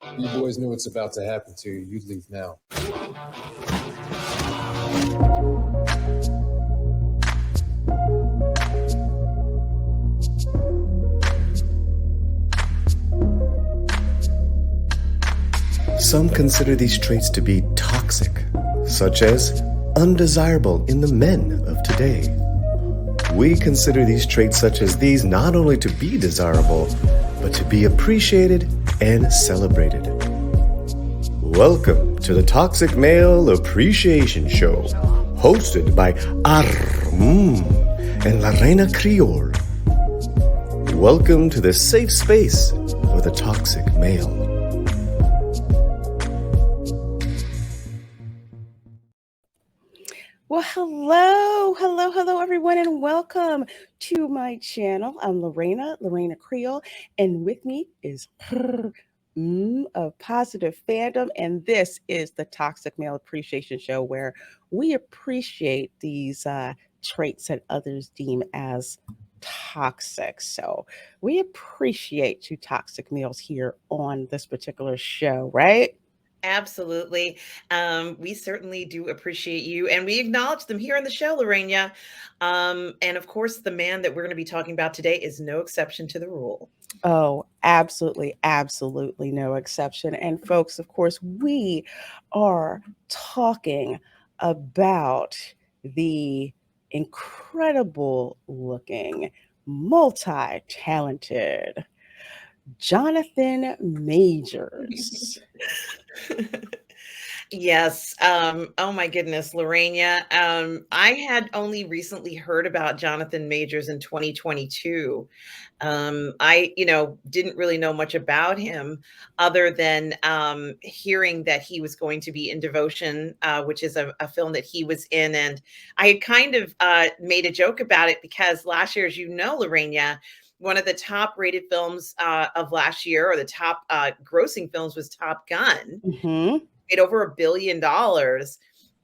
You boys know what's about to happen to you. You'd leave now. Some consider these traits to be toxic, such as undesirable in the men of today. We consider these traits such as these not only to be desirable, but to be appreciated and celebrated. Welcome to the Toxic Male Appreciation Show, hosted by and La Reina Creole. Welcome to the safe space for the toxic male. Well, hello, everyone, and welcome to my channel. I'm Lorena Creole, and with me is of Positive Fandom, and this is the Toxic Male Appreciation Show, where we appreciate these traits that others deem as toxic. So we appreciate you toxic males here on this particular show, right? Absolutely. We certainly do appreciate you, and we acknowledge them here on the show, Lorena. And of course, the man that we're going to be talking about today is no exception to the rule. Oh, absolutely, absolutely no exception. And folks, of course, we are talking about the incredible looking, multi-talented Jonathan Majors. Yes. Oh my goodness, Lorena. I had only recently heard about Jonathan Majors in 2022. I didn't really know much about him other than hearing that he was going to be in Devotion, which is a film that he was in. And I had kind of made a joke about it because last year, as you know, Lorena, one of the top rated films of last year, or the top grossing films, was Top Gun. Mm-hmm. Made over $1 billion.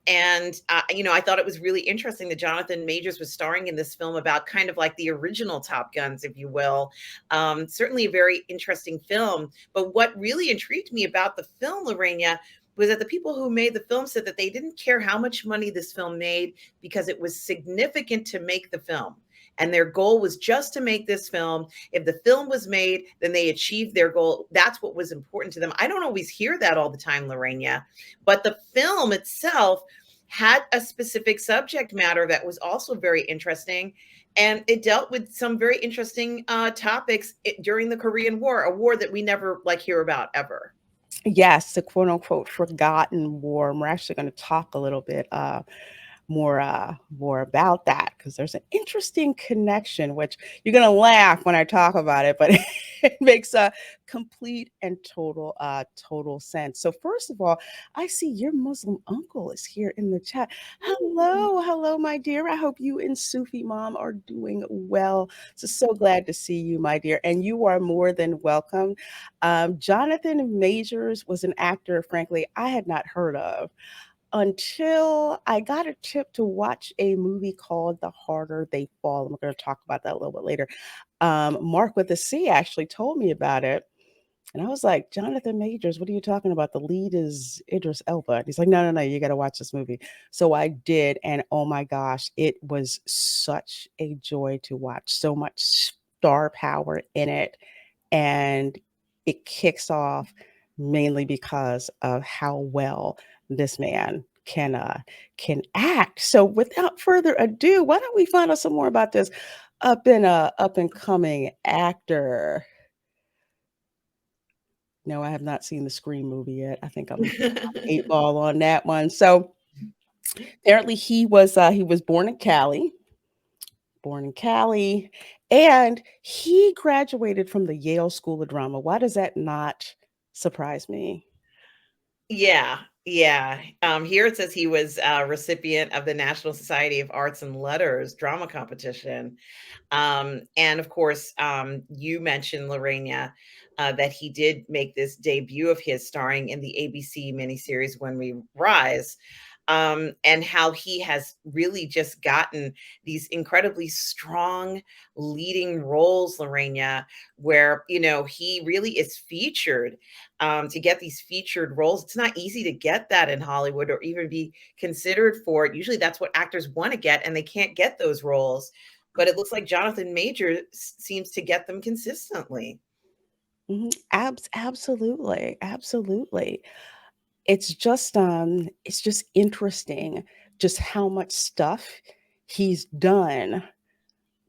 And, I thought it was really interesting that Jonathan Majors was starring in this film about kind of like the original Top Guns, if you will. Certainly a very interesting film. But what really intrigued me about the film, Lorena, was that the people who made the film said that they didn't care how much money this film made because it was significant to make the film. And their goal was just to make this film. If the film was made, then they achieved their goal. That's what was important to them. I don't always hear that all the time, Lorena, but the film itself had a specific subject matter that was also very interesting. And it dealt with some very interesting topics during the Korean War, a war that we never hear about ever. Yes, the quote unquote forgotten war. And we're actually going to talk a little bit more about that because there's an interesting connection, which you're going to laugh when I talk about it, but it makes a complete and total sense. So first of all, I see your Muslim uncle is here in the chat. Hello, my dear. I hope you and Sufi mom are doing well. So glad to see you, my dear, and you are more than welcome. Jonathan Majors was an actor, frankly, I had not heard of until I got a tip to watch a movie called The Harder They Fall. I'm going to talk about that a little bit later. Mark with a C actually told me about it. And I was like, Jonathan Majors, what are you talking about? The lead is Idris Elba. And he's like, no, you got to watch this movie. So I did. And oh my gosh, it was such a joy to watch. So much star power in it. And it kicks off mainly because of how well this man can act. So without further ado, why don't we find out some more about this up and coming actor? No, I have not seen the Scream movie yet. I think I'm 8 ball on that one. So apparently he was born in Cali. And he graduated from the Yale School of Drama. Why does that not surprise me? Yeah. Here it says he was a recipient of the National Society of Arts and Letters drama competition. And of course, you mentioned, Lorena, that he did make this debut of his starring in the ABC miniseries When We Rise. and how he has really just gotten these incredibly strong leading roles, Lorena, where, he really is featured. To get these featured roles, it's not easy to get that in Hollywood or even be considered for it. Usually that's what actors want to get, and they can't get those roles. But it looks like Jonathan Majors seems to get them consistently. Absolutely, absolutely. It's just interesting just how much stuff he's done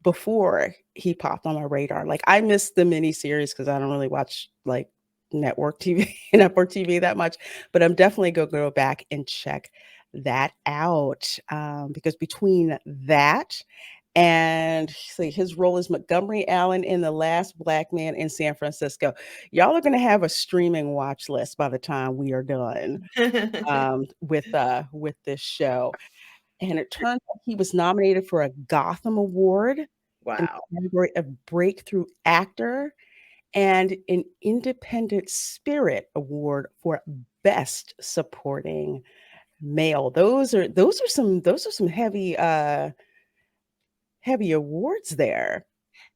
before he popped on my radar. Like, I missed the miniseries because I don't really watch like network TV network TV that much, but I'm definitely gonna go back and check that out, because between that and see his role as Montgomery Allen in The Last Black Man in San Francisco, y'all are gonna have a streaming watch list by the time we are done with this show. And it turns out he was nominated for a Gotham Award in Wow. the category of Breakthrough Actor and an Independent Spirit Award for Best Supporting Male. Those are some heavy awards there.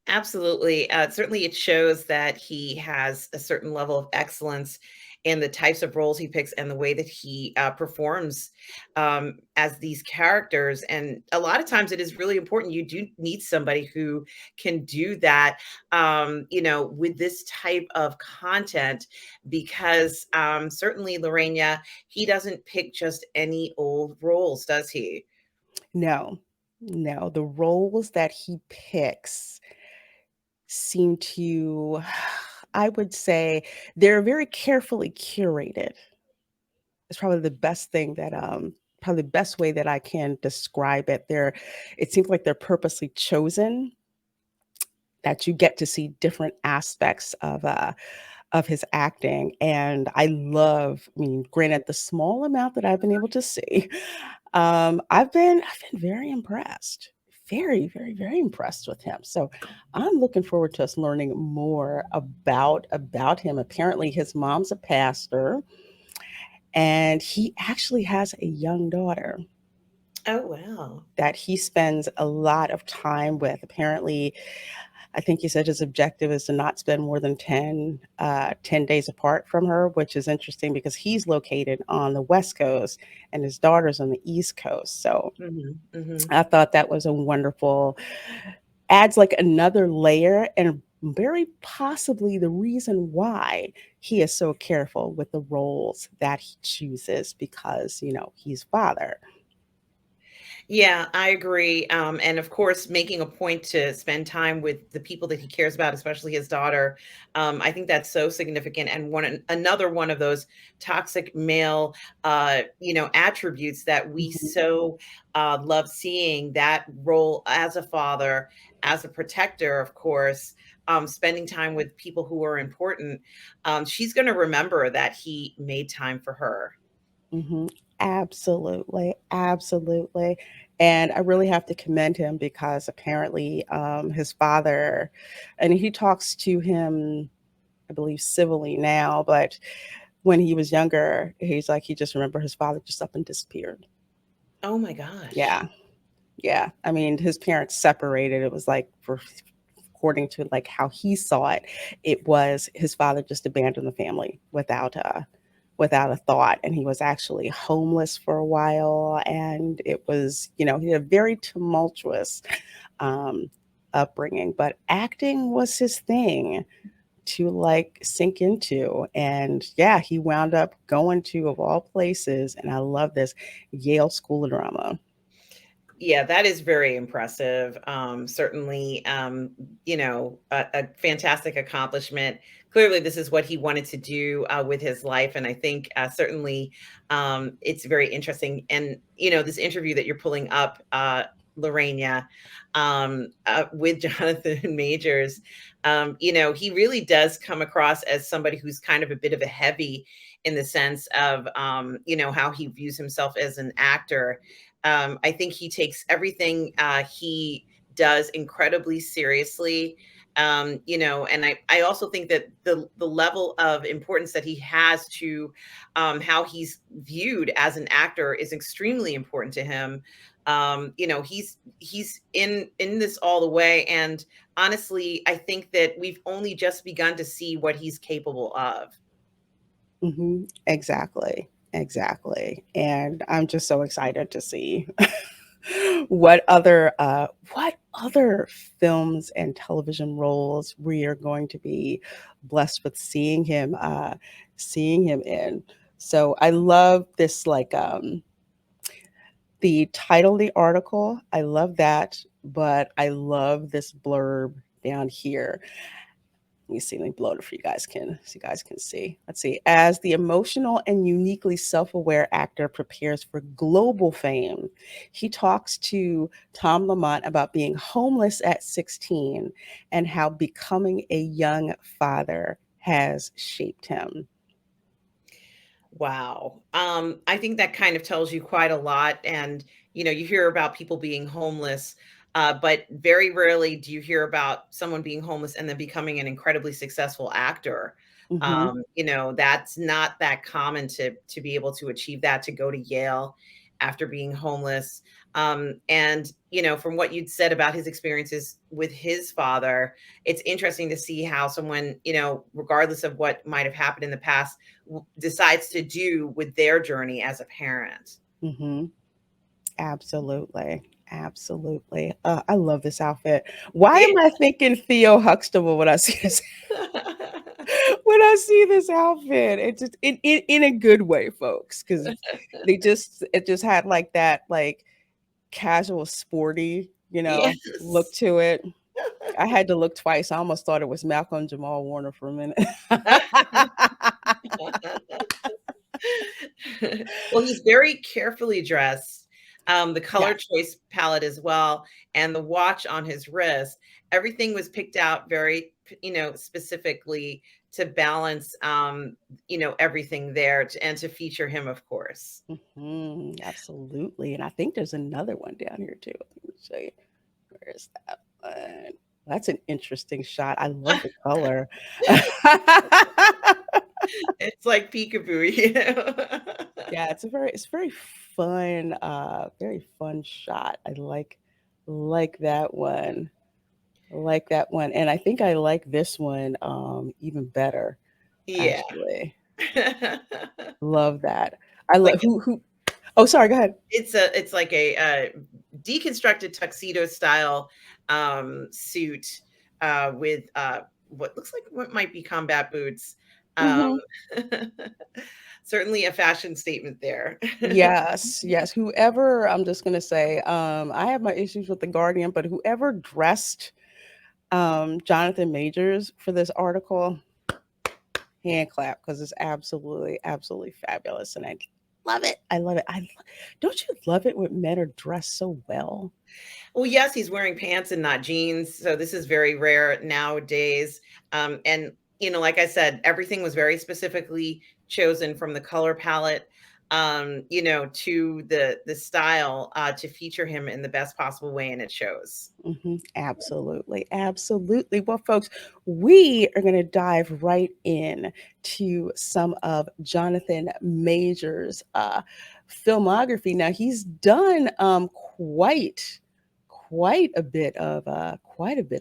Absolutely. Certainly, it shows that he has a certain level of excellence in the types of roles he picks and the way that he performs as these characters. And a lot of times, it is really important. You do need somebody who can do that, with this type of content, because certainly, Lorena, he doesn't pick just any old roles, does he? No, no, the roles that he picks seem to, I would say, they're very carefully curated. It's probably the best thing that, probably the best way that I can describe it. It seems like they're purposely chosen, that you get to see different aspects of his acting, and I mean, granted, the small amount that I've been able to see, I've been very impressed. Very, very, very impressed with him. So I'm looking forward to us learning more about him. Apparently, his mom's a pastor, and he actually has a young daughter Oh, wow. that he spends a lot of time with. Apparently, I think he said his objective is to not spend more than 10 days apart from her, which is interesting because he's located on the West Coast and his daughter's on the East Coast. So Hmm. Hmm. I thought that was a wonderful, adds like another layer and very possibly the reason why he is so careful with the roles that he chooses because, he's father. Yeah, I agree. And of course, making a point to spend time with the people that he cares about, especially his daughter. I think that's so significant. And another one of those toxic male, attributes that we Mhm, so love seeing, that role as a father, as a protector, of course. Spending time with people who are important. She's going to remember that he made time for her. mhm. Absolutely, absolutely. And I really have to commend him because apparently his father, and he talks to him, I believe, civilly now, but when he was younger, he's like, he just remember his father just up and disappeared. Oh my gosh. Yeah. Yeah. I mean, his parents separated. It was like according to like how he saw it, it was his father just abandoned the family without a thought. And he was actually homeless for a while. And it was, he had a very tumultuous um upbringing, but acting was his thing to like sink into. And yeah, he wound up going to, of all places, and I love this, Yale School of Drama. Yeah, that is very impressive. Certainly, a fantastic accomplishment. Clearly, this is what he wanted to do with his life, and I think certainly it's very interesting. And this interview that you're pulling up, Lorena, with Jonathan Majors, he really does come across as somebody who's kind of a bit of a heavy in the sense of, how he views himself as an actor. I think he takes everything he does incredibly seriously. And I also think that the level of importance that he has to how he's viewed as an actor is extremely important to him. He's in this all the way, and honestly, I think that we've only just begun to see what he's capable of. Exactly. Exactly. And I'm just so excited to see what other films and television roles we are going to be blessed with seeing him in. So I love this, like, the title of the article. I love that, but I love this blurb down here. Let me see. Let me blow it for you guys can see. Let's see. As the emotional and uniquely self-aware actor prepares for global fame, he talks to Tom Lamont about being homeless at 16 and how becoming a young father has shaped him. Wow. I think that kind of tells you quite a lot. And, you hear about people being homeless, but very rarely do you hear about someone being homeless and then becoming an incredibly successful actor. Hmm. That's not that common to be able to achieve that, to go to Yale after being homeless. And, from what you'd said about his experiences with his father, it's interesting to see how someone, regardless of what might have happened in the past, decides to do with their journey as a parent. Hmm. Absolutely. Absolutely. I love this outfit. Why Yeah. am I thinking Theo Huxtable when I see this when I see this outfit? It just in a good way, folks, because it just had like that, like, casual sporty, look Yes. to it. I had to look twice. I almost thought it was Malcolm Jamal Warner for a minute. Well, he's very carefully dressed. The color Yes. choice palette as well, and the watch on his wrist, everything was picked out very, specifically to balance, everything there and to feature him, of course. Absolutely. And I think there's another one down here too. Let me show you. Where is that one? That's an interesting shot. I love the color. It's like peekaboo. Yeah, it's very fun, very fun shot. I like that one. I like that one. And I think I like this one even better, Yeah. actually. Love that. I Like love who oh, sorry, go ahead. it's like a, deconstructed tuxedo style, suit, with, what looks like what might be combat boots. Um, Hmm. certainly a fashion statement there. Yes, yes. Whoever, I'm just gonna say, I have my issues with the Guardian, but whoever dressed Jonathan Majors for this article, hand clap, because it's absolutely, absolutely fabulous, and I love it. I love it. Don't you love it when men are dressed so well? Well, yes, he's wearing pants and not jeans, so this is very rare nowadays. And like I said, everything was very specifically chosen from the color palette, to the style, to feature him in the best possible way, and it shows. Absolutely, absolutely. Well, folks, we are going to dive right in to some of Jonathan Major's filmography. Now, he's done quite a bit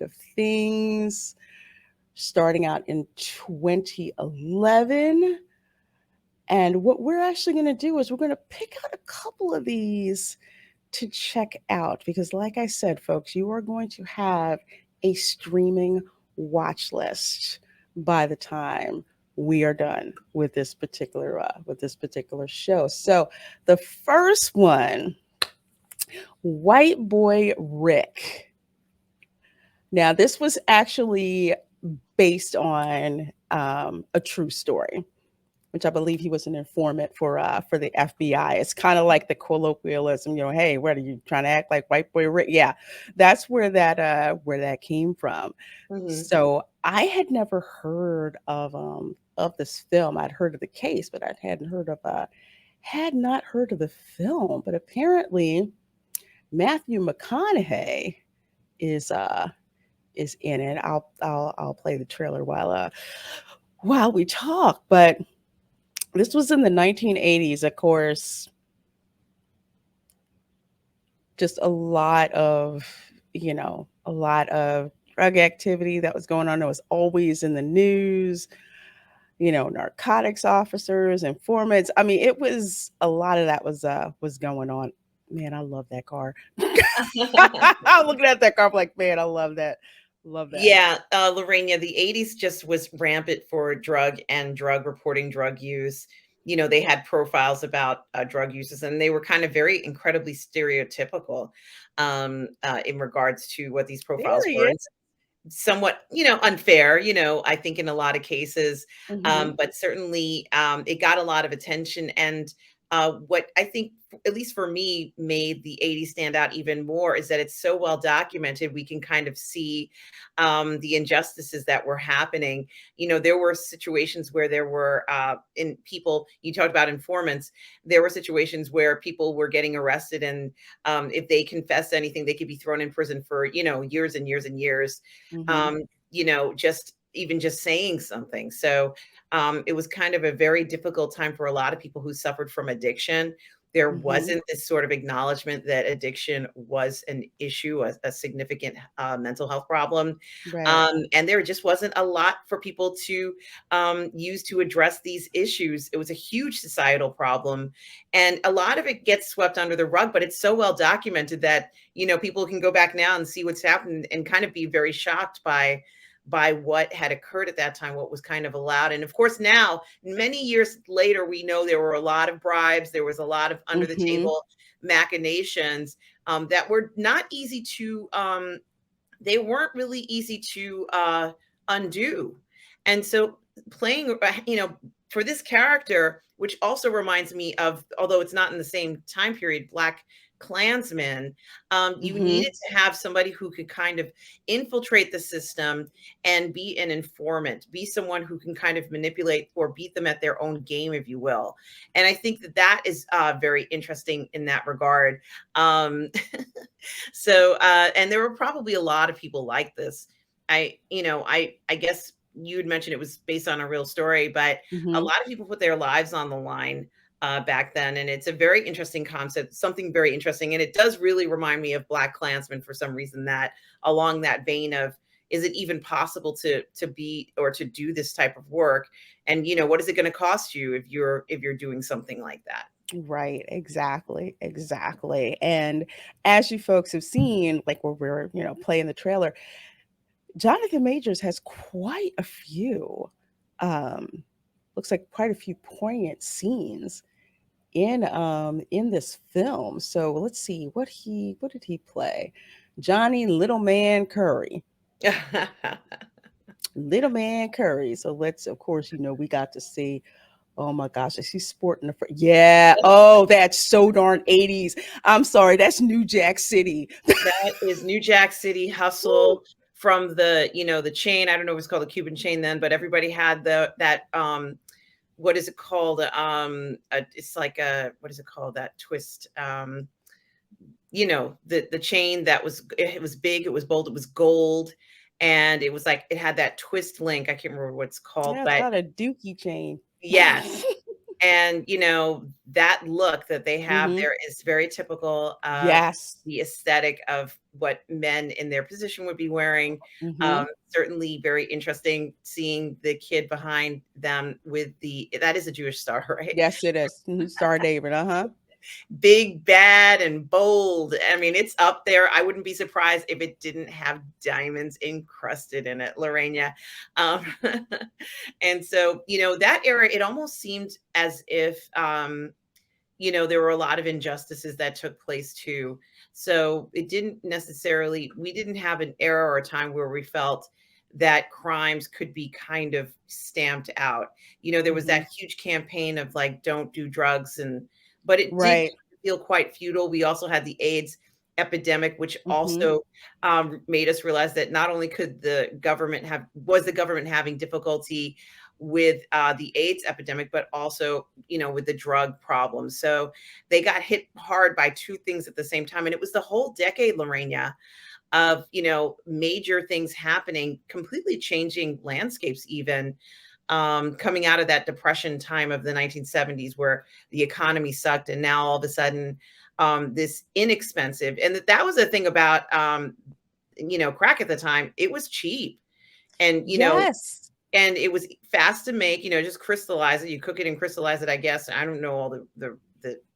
of things. Starting out in 2011. And what we're actually going to do is we're going to pick out a couple of these to check out because, like I said, folks, you are going to have a streaming watch list by the time we are done with this particular show. So the first one, White Boy Rick. Now, this was actually based on a true story, which I believe he was an informant for the FBI. It's kind of like the colloquialism, hey, what are you trying to act like white boy Rick? Yeah, that's where that came from. Mhm. So I had never heard of this film. I'd heard of the case, but I had not heard of the film. But apparently Matthew McConaughey is is in it. I'll play the trailer while we talk. But this was in the 1980s, of course. Just a lot of, a lot of drug activity that was going on. It was always in the news, narcotics officers, informants. I mean, it was a lot of that was going on. Man, I love that car. I'm looking at that car, I'm like, man, I love that. Love that. Yeah, Lorena, the 80s just was rampant for drug reporting, drug use. They had profiles about drug users, and they were kind of very incredibly stereotypical in regards to what these profiles were. Period. And somewhat, unfair, I think in a lot of cases, Hmm. but certainly it got a lot of attention. And what I think, at least for me, made the 80s stand out even more is that it's so well documented. We can kind of see the injustices that were happening. There were situations where there were in people, you talked about informants, there were situations where people were getting arrested, and if they confessed anything, they could be thrown in prison for, years and years and years. Hmm. um, just saying something. So it was kind of a very difficult time for a lot of people who suffered from addiction. There Hmm. wasn't this sort of acknowledgement that addiction was an issue, a significant mental health problem. Right. And there just wasn't a lot for people to use to address these issues. It was a huge societal problem. And a lot of it gets swept under the rug, but it's so well documented that, people can go back now and see what's happened and kind of be very shocked by what had occurred at that time, what was kind of allowed. And of course, now, many years later, we know there were a lot of bribes. There was a lot of under the Hmm. table machinations that were not easy to, they weren't really easy to undo. And so playing, for this character, which also reminds me of, although it's not in the same time period, Black Klansmen, you Hmm. needed to have somebody who could kind of infiltrate the system and be an informant, be someone who can kind of manipulate or beat them at their own game, if you will. And I think that is very interesting in that regard. Um, and there were probably a lot of people like this. I guess you had mentioned it was based on a real story, but a Hmm. lot of people put their lives on the line back then. And it's a very interesting concept, something very interesting. And it does really remind me of Black Klansman for some reason, that along that vein of, is it even possible to be or to do this type of work? And what is it going to cost you if you're doing something like that? Right, exactly, exactly. And as you folks have seen, like where we're, playing the trailer, Jonathan Majors has quite a few, um, looks like quite a few poignant scenes in this film. So let's see what did he play? Johnny Little Man Curry. Little Man Curry. So let's, of course, we got to see. Oh my gosh, is he sporting the yeah. Oh, that's so darn 80s. I'm sorry, that's New Jack City. That is New Jack City Woo. hustle from the chain. I don't know if it's called the Cuban chain then, but everybody had that what is it called? It's like a, what is it called? That twist. The chain that it was big, it was bold, it was gold, and it was like it had that twist link. I can't remember what it's called, Yeah, it's but not a dookie chain. yes. And, that look that they have Hmm. there is very typical of Yes. the aesthetic of what men in their position would be wearing. Hmm. Certainly very interesting seeing the kid behind them with that is a Jewish star, right? Yes, it is. Star David. Uh-huh. Big, bad, and bold. I mean, it's up there. I wouldn't be surprised if it didn't have diamonds encrusted in it, Lorena. Um, and so, that era, it almost seemed as if, there were a lot of injustices that took place too. So it didn't necessarily, we didn't have an era or a time where we felt that crimes could be kind of stamped out. There was Hmm. that huge campaign of like, don't do drugs, but it did Right. feel quite futile. We also had the AIDS epidemic, which Hmm. also made us realize that not only was the government having difficulty with the AIDS epidemic, but also, with the drug problem. So they got hit hard by two things at the same time. And it was the whole decade, Lorena, of, major things happening, completely changing landscapes even, coming out of that depression time of the 1970s where the economy sucked. And now all of a sudden, this inexpensive, and that was the thing about, crack at the time, it was cheap. And, Yes. and it was fast to make, just crystallize it. You cook it and crystallize it, I guess. I don't know all the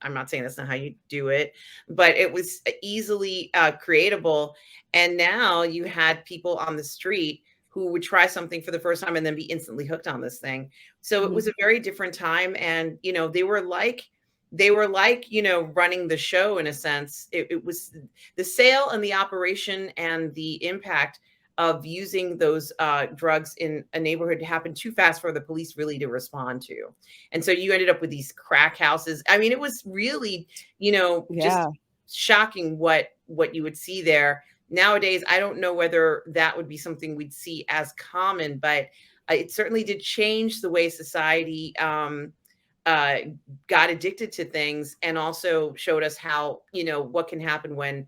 I'm not saying that's not how you do it, but it was easily creatable. And now you had people on the street who would try something for the first time and then be instantly hooked on this thing. So it was a very different time. And, they were like, running the show in a sense. It was the sale and the operation and the impact of using those drugs in a neighborhood happened too fast for the police really to respond to. And so you ended up with these crack houses. I mean, it was really, just shocking what you would see there. Nowadays, I don't know whether that would be something we'd see as common, but it certainly did change the way society got addicted to things, and also showed us how, what can happen when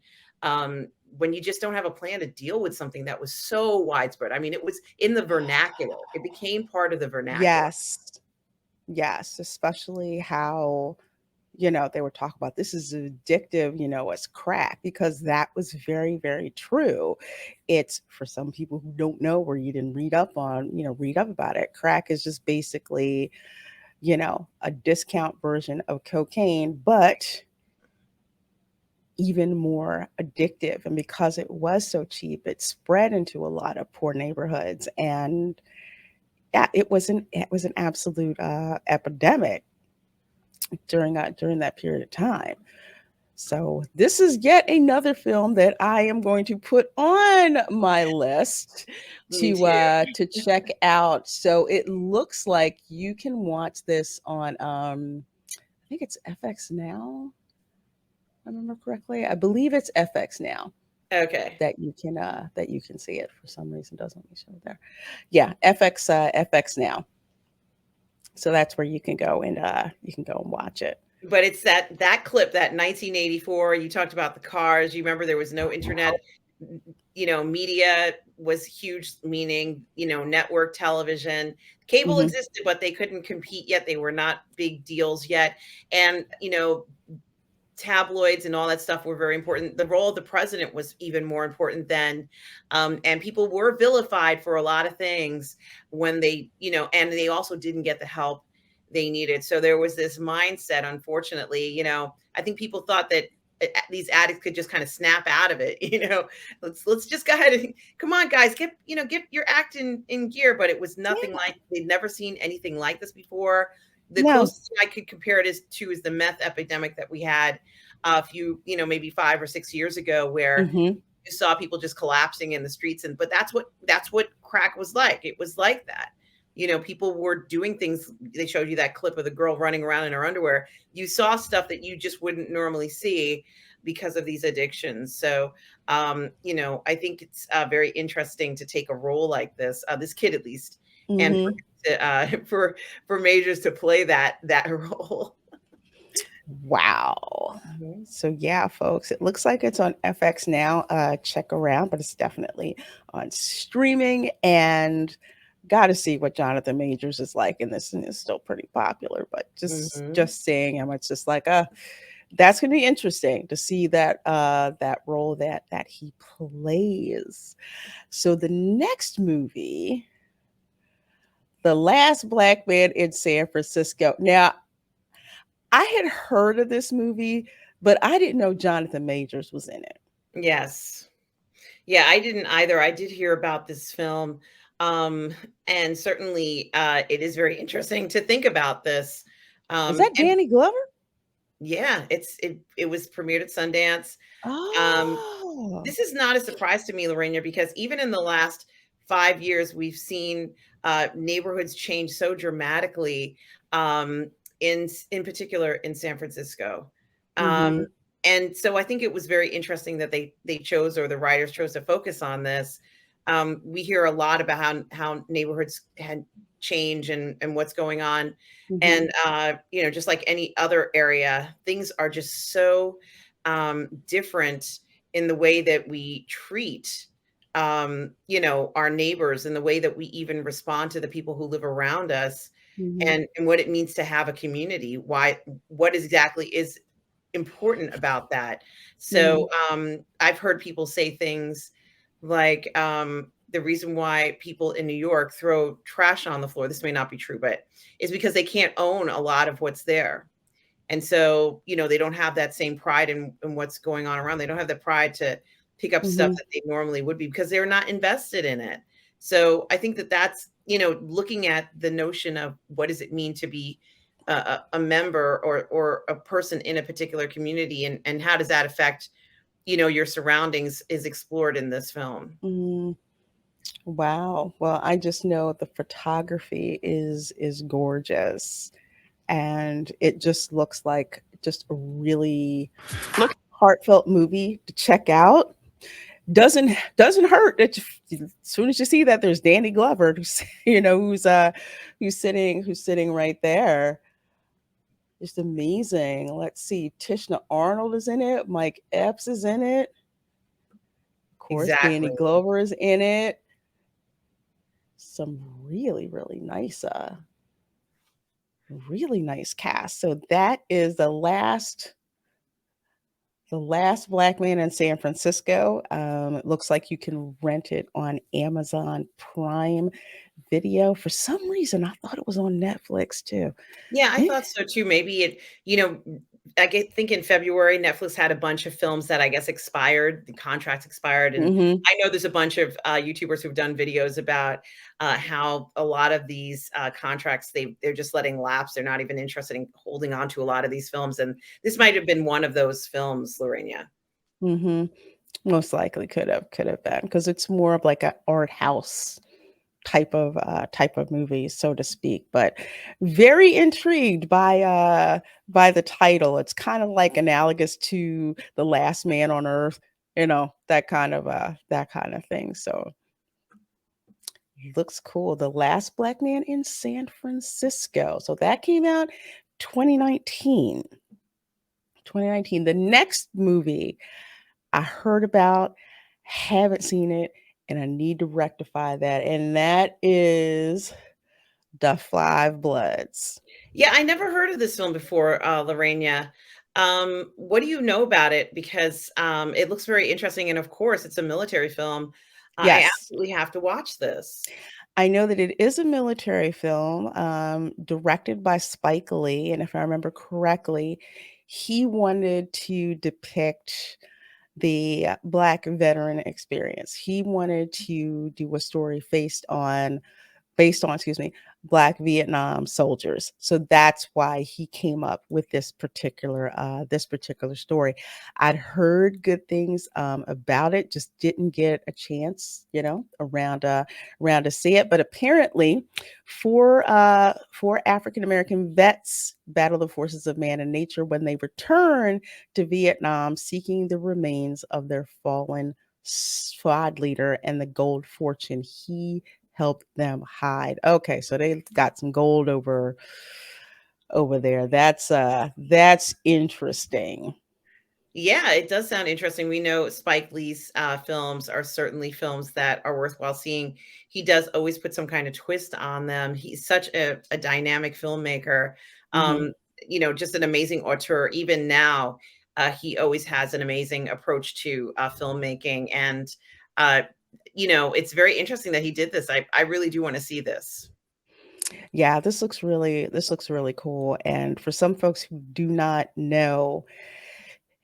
you just don't have a plan to deal with something that was so widespread. I mean, it was in the vernacular. It became part of the vernacular. Yes. Yes. Especially how, they were talking about this is addictive, as crack, because that was very, very true. It's for some people who don't know or you didn't read up about it. Crack is just basically, a discount version of cocaine, but even more addictive. And because it was so cheap, it spread into a lot of poor neighborhoods. And yeah, it was an absolute epidemic during that period of time. So this is yet another film that I am going to put on my list Me to check out. So it looks like you can watch this on I think it's FX Now. If I remember correctly. I believe it's FX Now Okay. that you can see it. For some reason doesn't let me show it there. Yeah, FX Now. So that's where you can go and watch it. But it's that clip, that 1984, you talked about the cars. You remember there was no internet, media was huge, meaning, network television. Cable existed, but they couldn't compete yet. They were not big deals yet. And, tabloids and all that stuff were very important. The role of the president was even more important then. And people were vilified for a lot of things when they, and they also didn't get the help they needed. So there was this mindset, unfortunately, I think people thought that these addicts could just kind of snap out of it. Let's just go ahead and come on, guys, get your act in gear. But it was nothing like, they'd never seen anything like this before. The closest thing I could compare it to is the meth epidemic that we had a few, maybe 5 or 6 years ago, where you saw people just collapsing in the streets. But that's what crack was like. It was like that. People were doing things. They showed you that clip of the girl running around in her underwear. You saw stuff that you just wouldn't normally see because of these addictions. So, I think it's very interesting to take a role like this, this kid at least, and for Majors to play that role. Wow. So yeah, folks, it looks like it's on FX Now. Check around, but it's definitely on streaming. And got to see what Jonathan Majors is like in this, and it's still pretty popular. But just seeing him, it's just like that's going to be interesting to see that that role that he plays. So the next movie, The Last Black Man in San Francisco. Now, I had heard of this movie, but I didn't know Jonathan Majors was in it. Yes. Yeah, I didn't either. I did hear about this film. And certainly it is very interesting to think about this. Is that Danny Glover? Yeah, it was premiered at Sundance. Oh. This is not a surprise to me, Lorena, because even in the last 5 years, we've seen neighborhoods change so dramatically, in particular in San Francisco. And so I think it was very interesting that they chose, or the writers chose, to focus on this. We hear a lot about how neighborhoods had change and what's going on. And, just like any other area, things are just so different in the way that we treat, you know, our neighbors, and the way that we even respond to the people who live around us, Mhm. and what it means to have a community. Why, what exactly is important about that? So Mhm. I've heard people say things like, the reason why people in New York throw trash on the floor, this may not be true, but is because they can't own a lot of what's there. And so, you know, they don't have that same pride in what's going on around. They don't have the pride to pick up stuff Mhm. that they normally would be because they're not invested in it. So I think that that's, you know, looking at the notion of what does it mean to be a member or a person in a particular community, and how does that affect, you know, your surroundings, is explored in this film. Mhm. Wow. Well, I just know the photography is gorgeous, and it just looks like just a really heartfelt movie to check out. Doesn't hurt that as soon as you see that there's Danny Glover, who's who's sitting right there. Just amazing. Let's see, Tishna Arnold is in it. Mike Epps is in it. Of course, Danny Exactly. Glover is in it. Some really nice cast. So that is the last Black Man in San Francisco. It looks like you can rent it on Amazon Prime Video. For some reason, I thought it was on Netflix too. Yeah, I Maybe. thought so too. Maybe it, you know, think in February, Netflix had a bunch of films that I guess expired, the contracts expired. And Hmm. I know there's a bunch of YouTubers who've done videos about how a lot of these contracts, they're just letting lapse. They're not even interested in holding on to a lot of these films. And this might have been one of those films, Lorena. Hmm. Most likely could have been because it's more of like an art house type of movie, so to speak. But very intrigued by the title. It's kind of like analogous to The Last Man on Earth, that kind of thing. So looks cool. The Last Black Man in San Francisco. So that came out 2019. 2019. The next movie I heard about, haven't seen it, and I need to rectify that. And that is The Five Bloods. Yeah, I never heard of this film before, Lorena. What do you know about it? Because it looks very interesting. And of course, it's a military film. I Yes, absolutely have to watch this. I know that it is a military film, directed by Spike Lee, and if I remember correctly, he wanted to depict the Black veteran experience. He wanted to do a story based on, excuse me, Black Vietnam soldiers. So that's why he came up with this particular story. I'd heard good things about it, just didn't get a chance, around to see it. But apparently, for African American vets battle the forces of man and nature when they return to Vietnam, seeking the remains of their fallen squad leader and the gold fortune he help them hide. Okay, so they got some gold over there. That's interesting. Yeah, it does sound interesting. We know Spike Lee's films are certainly films that are worthwhile seeing. He does always put some kind of twist on them. He's such a dynamic filmmaker. Mhm. Um, you know, just an amazing auteur. Even now, he always has an amazing approach to filmmaking. And, uh, you know, it's very interesting that he did this. I really do want to see this. Yeah, this looks really cool. And for some folks who do not know,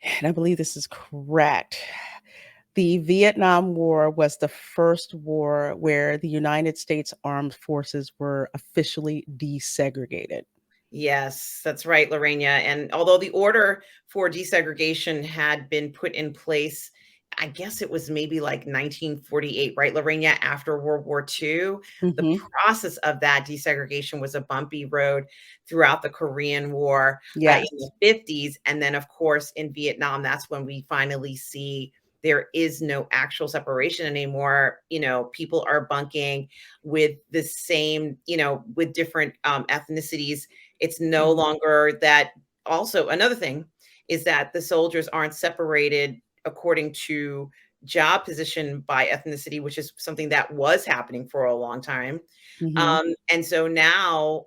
and I believe this is correct, the Vietnam War was the first war where the United States Armed Forces were officially desegregated. Yes, that's right, Lorena. And although the order for desegregation had been put in place, I guess it was maybe like 1948, right, Lorena, after World War II. The Mhm. process of that desegregation was a bumpy road throughout the Korean War in Yes. the 50s. And then, of course, in Vietnam, that's when we finally see there is no actual separation anymore. You know, people are bunking with the same, you know, with different ethnicities. It's no Mhm. longer that. Also, another thing is that the soldiers aren't separated according to job position by ethnicity, which is something that was happening for a long time. Hmm. And so now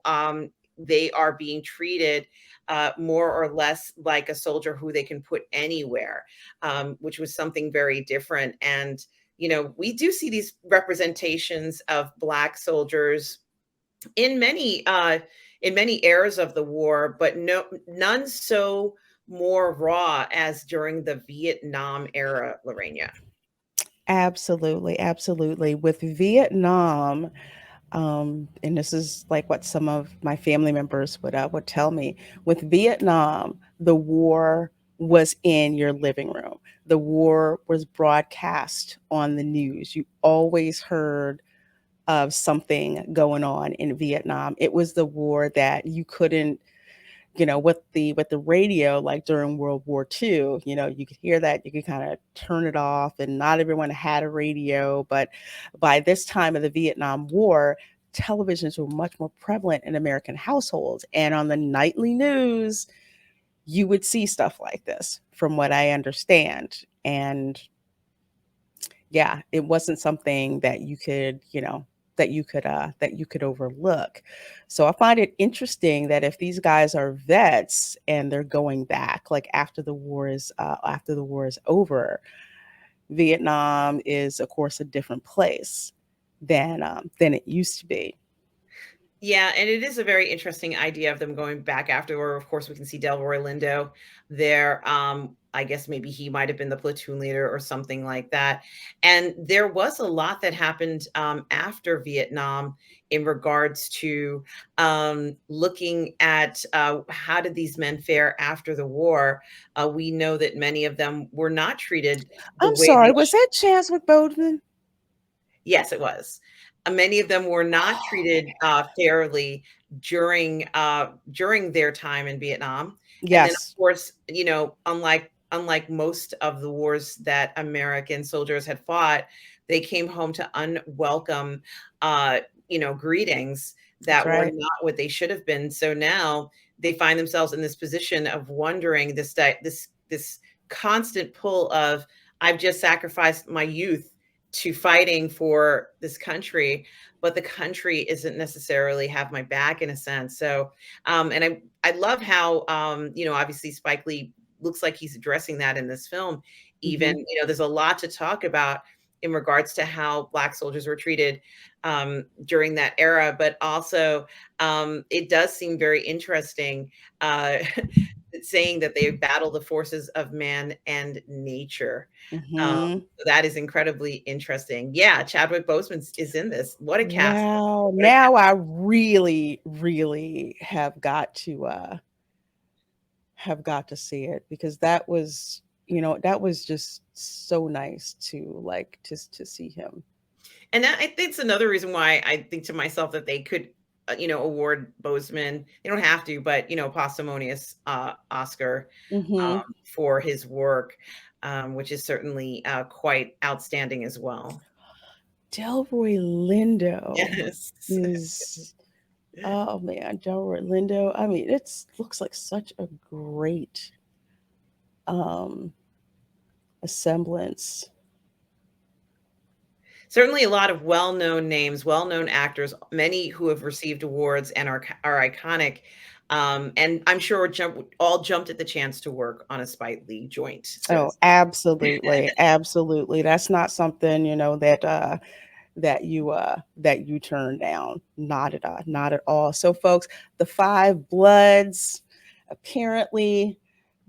they are being treated more or less like a soldier who they can put anywhere, which was something very different. And, we do see these representations of Black soldiers in many eras of the war, but none so more raw as during the Vietnam era, Lorena. Absolutely, absolutely. With Vietnam, and this is like what some of my family members would tell me. With Vietnam, the war was in your living room. The war was broadcast on the news. You always heard of something going on in Vietnam. It was the war that you couldn't, with the radio, like during World War II, you could hear that, you could kind of turn it off, and not everyone had a radio. But by this time of the Vietnam War, televisions were much more prevalent in American households. And on the nightly news, you would see stuff like this, from what I understand. And yeah, it wasn't something that you could overlook. So I find it interesting that if these guys are vets and they're going back, like after the war is over, Vietnam is, of course, a different place than it used to be. Yeah, and it is a very interesting idea of them going back after, or of course we can see Delroy Lindo there. I guess maybe he might have been the platoon leader or something like that. And there was a lot that happened after Vietnam in regards to looking at how did these men fare after the war. We know that many of them were not treated the I'm way sorry, they. was that Chadwick Boseman? Yes, it was. Many of them were not treated fairly during their time in Vietnam, and then Yes, of course, unlike most of the wars that American soldiers had fought, they came home to unwelcome, greetings that's that were right. not what they should have been. So now they find themselves in this position of wondering this constant pull of I've just sacrificed my youth to fighting for this country, but the country isn't necessarily have my back in a sense. So, and I love how obviously Spike Lee looks like he's addressing that in this film. Hmm. Even there's a lot to talk about in regards to how Black soldiers were treated during that era, but also it does seem very interesting. Uh, saying that they battle the forces of man and nature. Hmm. So that is incredibly interesting. Yeah, Chadwick Boseman is in this. What a cast! Wow. What a Now I really, really have got to see it, because that was just so nice to like to see him. And I think it's another reason why I think to myself that they could, award Boseman. They don't have to, but posthumous Oscar Hmm. for his work, which is certainly quite outstanding as well. Delroy Lindo Yes. is oh man, Delroy Lindo. I mean, it looks like such a great um semblance. Certainly a lot of well-known names, well-known actors, many who have received awards and are iconic. And I'm sure all jumped at the chance to work on a Spike Lee joint, so to Oh, speak. absolutely, absolutely. That's not something, that you turn down. Not at all. So, folks, the Five Bloods. Apparently,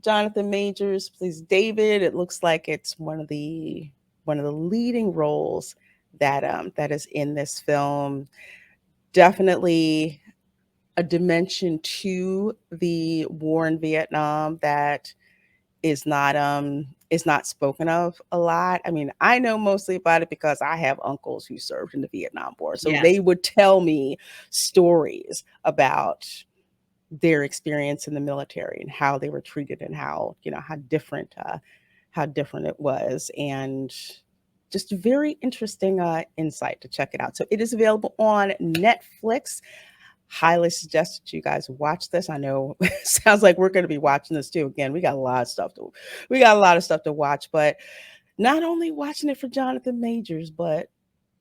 Jonathan Majors plays David. It looks like it's one of the leading roles that is in this film. Definitely a dimension to the war in Vietnam that is not spoken of a lot. I mean, I know mostly about it because I have uncles who served in the Vietnam War. So Yes. they would tell me stories about their experience in the military and how they were treated, and how different it was. And just very interesting insight to check it out. So it is available on Netflix. highly suggest that you guys watch this. I know it sounds like we're going to be watching this too. Again, we got a lot of stuff to watch, but not only watching it for Jonathan Majors, but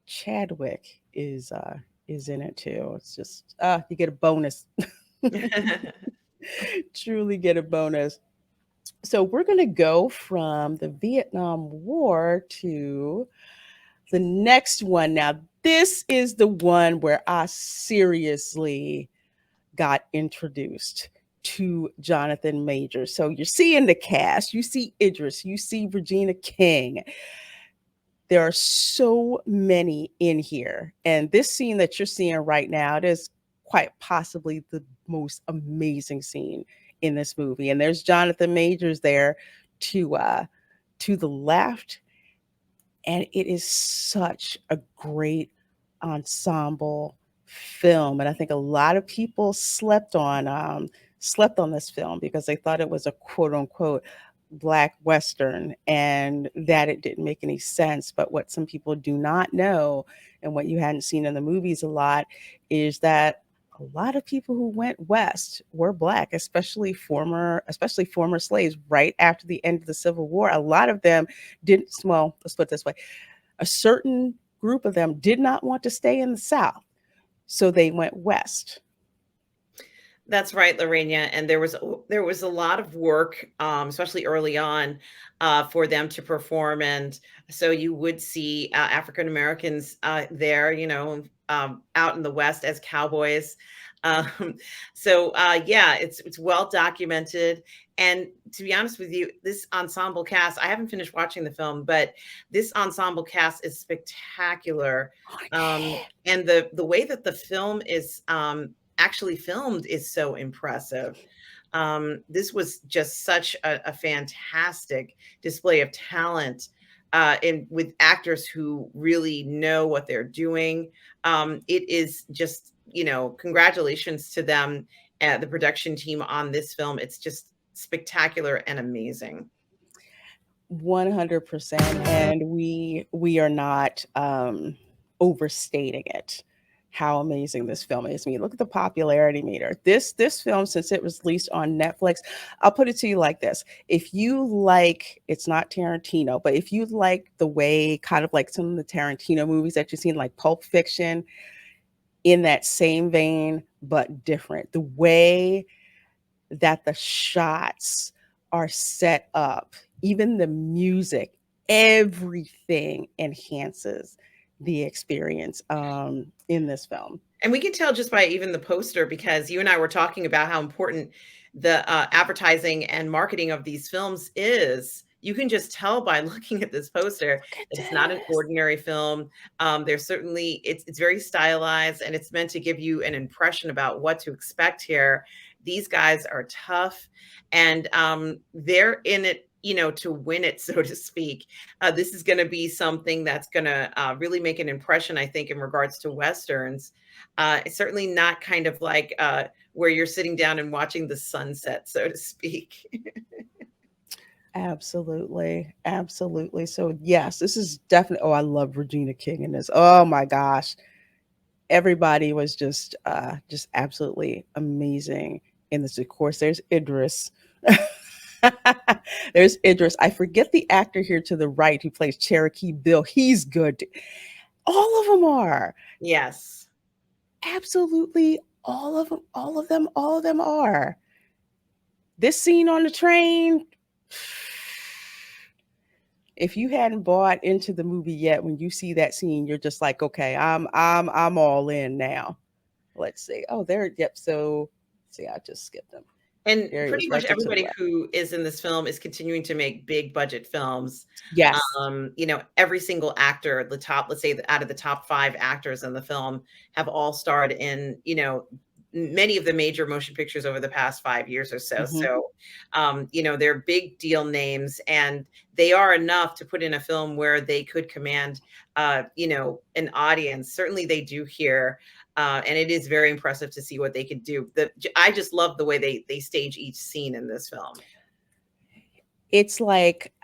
Chadwick is in it too. It's just you get a bonus. Truly get a bonus. So we're going to go from the Vietnam War to the next one. Now, this is the one where I seriously got introduced to Jonathan Majors. So you're seeing the cast, you see Idris, you see Regina King. There are so many in here. And this scene that you're seeing right now, it is quite possibly the most amazing scene in this movie. And there's Jonathan Majors there to the left. And it is such a great ensemble film. And I think a lot of people slept on this film because they thought it was a quote unquote black western and that it didn't make any sense. But what some people do not know, and what you hadn't seen in the movies a lot, is that a lot of people who went west were black, especially former slaves right after the end of the Civil War. A lot of them didn't, well, let's put it this way, a certain group of them did not want to stay in the South, so they went west. That's right, Lorena. And there was a lot of work, especially early on, for them to perform, and so you would see African Americans there, out in the West as cowboys. Um, yeah, it's well documented. And to be honest with you, this ensemble cast, I haven't finished watching the film, but this ensemble cast is spectacular. And the way that the film is actually filmed is so impressive. This was just such a fantastic display of talent, with actors who really know what they're doing. It is just, congratulations to them, the production team on this film. It's just spectacular and amazing. 100%. And we are not overstating it, how amazing this film is. I mean, look at the popularity meter. This film, since it was released on Netflix, I'll put it to you like this. If you like, it's not Tarantino, but if you like the way, kind of like some of the Tarantino movies that you've seen, like Pulp Fiction, in that same vein, but different. The way that the shots are set up, even the music, everything enhances the experience in this film. And we can tell just by even the poster, because you and I were talking about how important the advertising and marketing of these films is. You can just tell by looking at this poster that it's not an ordinary film. There's certainly, it's very stylized, and it's meant to give you an impression about what to expect here. These guys are tough, and they're in it, to win it, so to speak. This is going to be something that's going to really make an impression, I think, in regards to Westerns. It's certainly not kind of like where you're sitting down and watching the sunset, so to speak. Absolutely. Absolutely. So yes, this is definitely, oh, I love Regina King in this. Oh my gosh. Everybody was just absolutely amazing in this. Of course, there's Idris. There's Idris. I forget the actor here to the right who plays Cherokee Bill. He's good. All of them are. Yes. Absolutely all of them, all of them are. This scene on the train, if you hadn't bought into the movie yet, when you see that scene, you're just like, okay, I'm all in now. Let's see. Oh, there. Yep. So, see, I just skipped them. And There he pretty is, much right there to the everybody left. who is in this film is continuing to make big budget films. Yes. Every single actor at the top, let's say out of the top 5 actors in the film, have all starred in, many of the major motion pictures over the past 5 years or so. Mhm. So, they're big deal names, and they are enough to put in a film where they could command, an audience. Certainly they do here. And it is very impressive to see what they could do. I just love the way they stage each scene in this film. It's like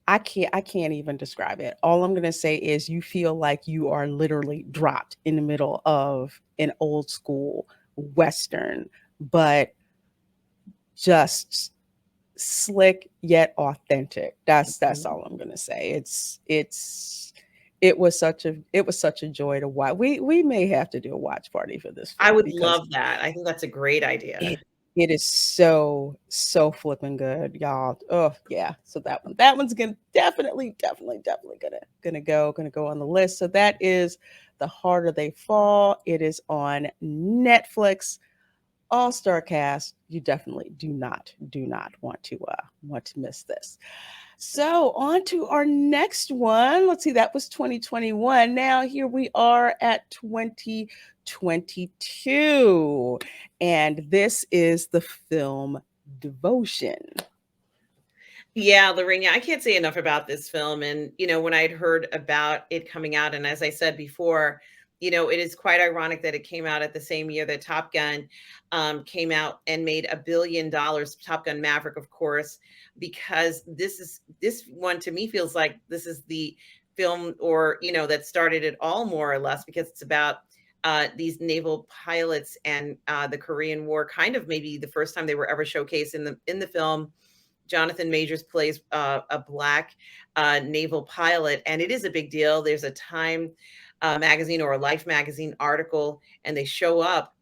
I can't even describe it. All I'm gonna say is you feel like you are literally dropped in the middle of an old school Western, but just slick yet authentic. That's all I'm gonna say. It was such a joy to watch. We may have to do a watch party for this I film would because love that. I think that's a great idea. it is so flipping good, y'all. Oh yeah. So that one's gonna definitely gonna go on the list. So that is The Harder They Fall. It is on Netflix. All-star cast. You definitely do not want to miss this. So on to our next one. Let's see, that was 2021. Now here we are at 2022. And this is the film Devotion. Yeah, Lorena, I can't say enough about this film. And, when I'd heard about it coming out, and as I said before, it is quite ironic that it came out at the same year that Top Gun came out and made $1 billion, Top Gun Maverick, of course, because this one to me feels like this is the film or, that started it all more or less, because it's about these naval pilots and the Korean War, kind of maybe the first time they were ever showcased in the film. Jonathan Majors plays a Black naval pilot, and it is a big deal. There's a Time magazine or a Life magazine article, and they show up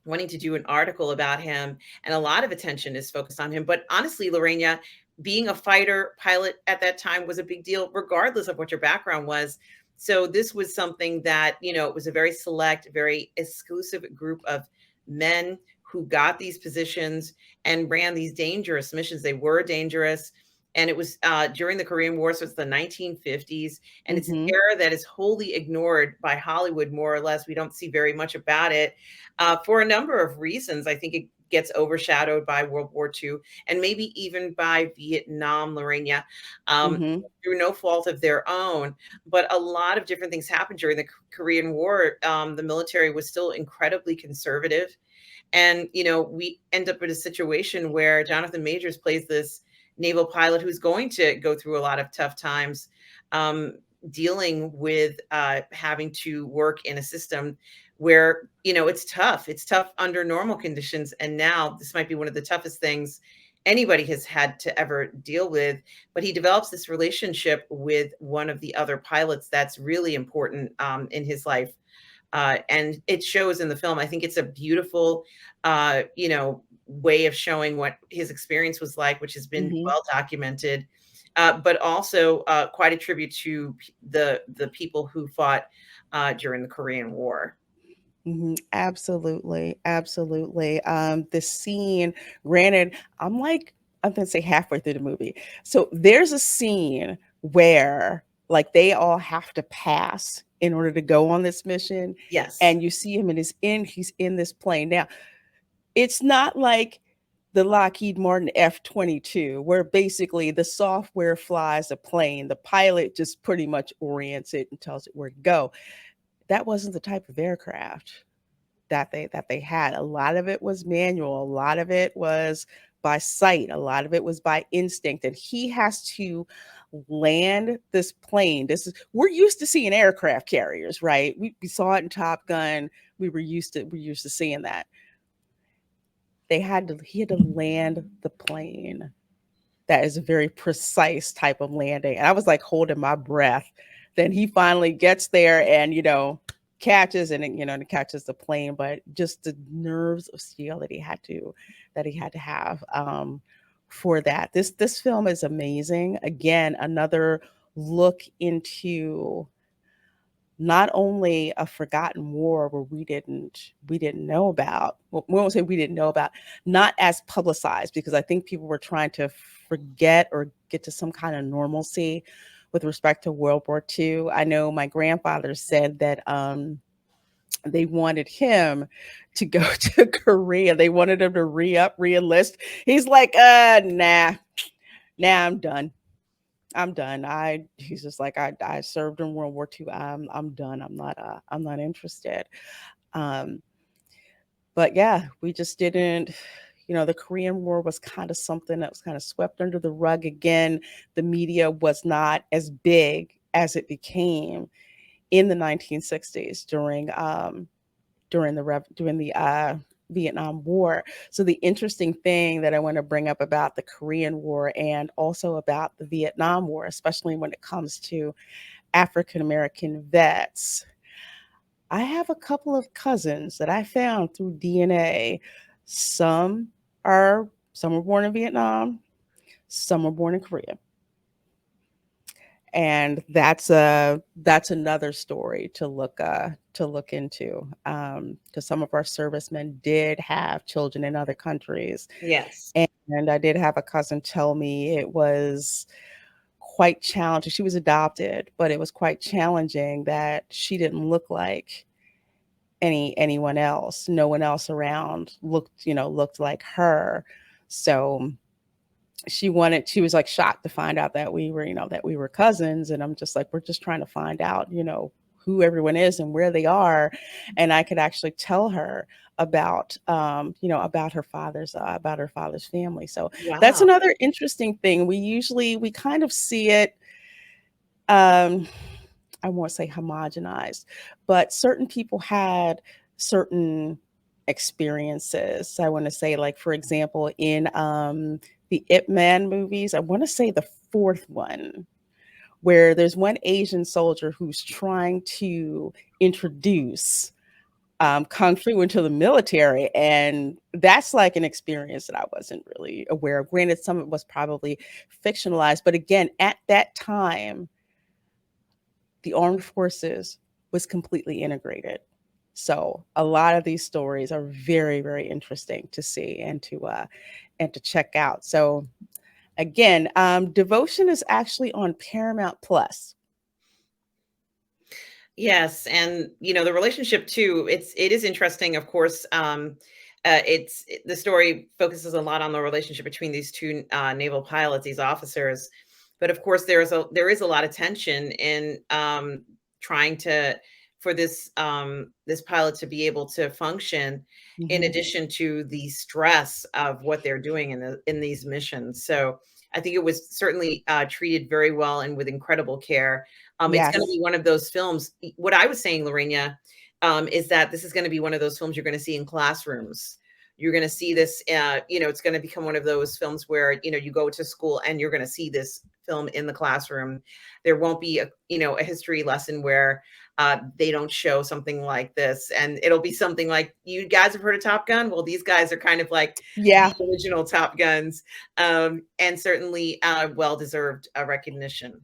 wanting to do an article about him, and a lot of attention is focused on him. But honestly, Lorena, being a fighter pilot at that time was a big deal, regardless of what your background was. So this was something that, it was a very select, very exclusive group of men who got these positions and ran these dangerous missions. They were dangerous. And it was during the Korean War, so it's the 1950s. And it's an era that is wholly ignored by Hollywood, more or less. We don't see very much about it for a number of reasons. I think it gets overshadowed by World War II and maybe even by Vietnam, Lorena, through no fault of their own. But a lot of different things happened during the Korean War. The military was still incredibly conservative. And, we end up in a situation where Jonathan Majors plays this naval pilot who's going to go through a lot of tough times, dealing with having to work in a system where, it's tough. It's tough under normal conditions. And now this might be one of the toughest things anybody has had to ever deal with. But he develops this relationship with one of the other pilots that's really important in his life. And it shows in the film. I think it's a beautiful, way of showing what his experience was like, which has been well documented, but also quite a tribute to the people who fought during the Korean War. Absolutely. The scene, granted, I'm going to say halfway through the movie. So there's a scene where like they all have to pass in order to go on this mission. Yes. And you see him he's in this plane. Now, it's not like the Lockheed Martin F-22, where basically the software flies a plane. The pilot just pretty much orients it and tells it where to go. That wasn't the type of aircraft that they had. A lot of it was manual. A lot of it was by sight. A lot of it was by instinct. And he has to land this plane. We're used to seeing aircraft carriers, right? We saw it in Top Gun. We're used to seeing that. He had to land the plane. That is a very precise type of landing. And I was like holding my breath. Then he finally gets there and, catches and catches the plane, but just the nerves of steel that he had to have for that. This film is amazing. Again, another look into not only a forgotten war where we didn't know about. Well, we won't say we didn't know about, not as publicized, because I think people were trying to forget or get to some kind of normalcy with respect to World War II. I know my grandfather said that they wanted him to go to Korea. They wanted him to re-enlist. He's like, nah, I'm done. He's just like, I served in World War II. I'm done. I'm not interested. But yeah, we just didn't, the Korean War was kind of something that was kind of swept under the rug. Again, the media was not as big as it became in the 1960s during during the Vietnam War. So the interesting thing that I want to bring up about the Korean War and also about the Vietnam War, especially when it comes to African American vets, I have a couple of cousins that I found through DNA. Some some were born in Vietnam, some were born in Korea. And that's another story to look into, because some of our servicemen did have children in other countries, Yes. and I did have a cousin tell me it was quite challenging. She was adopted, but it was quite challenging that she didn't look like anyone else. No one else around looked like her. So she was like shocked to find out that we were cousins. And I'm just like, we're just trying to find out, who everyone is and where they are. And I could actually tell her about about her father's family. So that's Wow. another interesting thing. We kind of see it, um I won't say homogenized, but certain people had certain experiences. I want to say, like, for example, in the Ip Man movies, I want to say the fourth one, where there's one Asian soldier who's trying to introduce kung fu into the military, and that's like an experience that I wasn't really aware of. Granted, some of it was probably fictionalized, but again, at that time the armed forces was completely integrated. So a lot of these stories are very, very interesting to see and to check out. So again, Devotion is actually on Paramount Plus. Yes, and the relationship too. It is interesting, of course. The story focuses a lot on the relationship between these two naval pilots, these officers, but of course there is a lot of tension in trying to for this pilot to be able to function, in Mhm. addition to the stress of what they're doing in these missions. So I think it was certainly treated very well and with incredible care. It's going to Yes, be one of those films. What I was saying, Lorena, is that this is going to be one of those films you're going to see in classrooms. You're going to see this, it's going to become one of those films where, you go to school and you're going to see this film in the classroom. There won't be a history lesson where they don't show something like this. And it'll be something like, you guys have heard of Top Gun? Well, these guys are kind of like the yeah, original Top Guns, and certainly well-deserved recognition.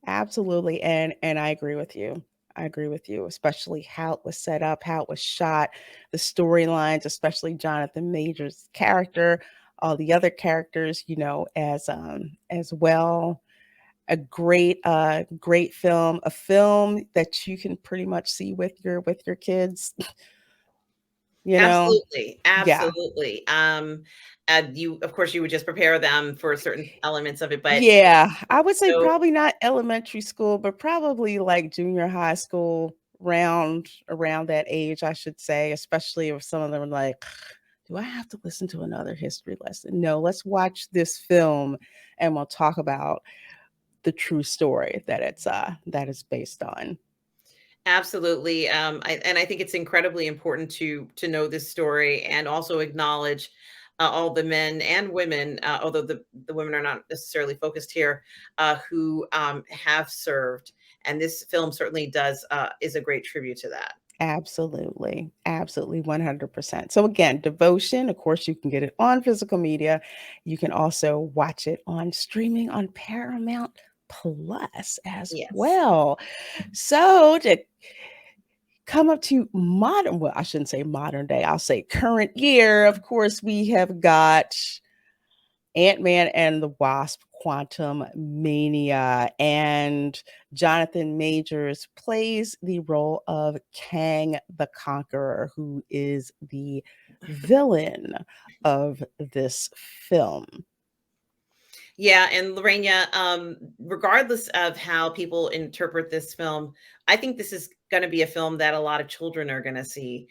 absolutely. And I agree with you. I agree with you, especially how it was set up, how it was shot, the storylines, especially Jonathan Majors' character, all the other characters, as well. A great film, a film that you can pretty much see with your kids, you know. Absolutely, Yeah. absolutely. You, of course, you would just prepare them for certain elements of it, but Yeah, I would say so probably not elementary school, but probably like junior high school, around that age, I should say, especially if some of them are like, "Do I have to listen to another history lesson?" No, let's watch this film and we'll talk about the true story that it's based on. absolutely. I think it's incredibly important to know this story and also acknowledge all the men and women, although the women are not necessarily focused here, who have served. And this film certainly does is a great tribute to that. Absolutely. Absolutely. 100%. So again, Devotion, of course, you can get it on physical media. You can also watch it on streaming on Paramount Plus as Yes. well. So to come up to modern, well, I shouldn't say modern day, I'll say current year. Of course, we have got Antman and the Wasp, Quantumania, and Jonathan Majors plays the role of Kang the Conqueror, who is the villain of this film. Yeah, and Lorena, regardless of how people interpret this film, I think this is going to be a film that a lot of children are going to see,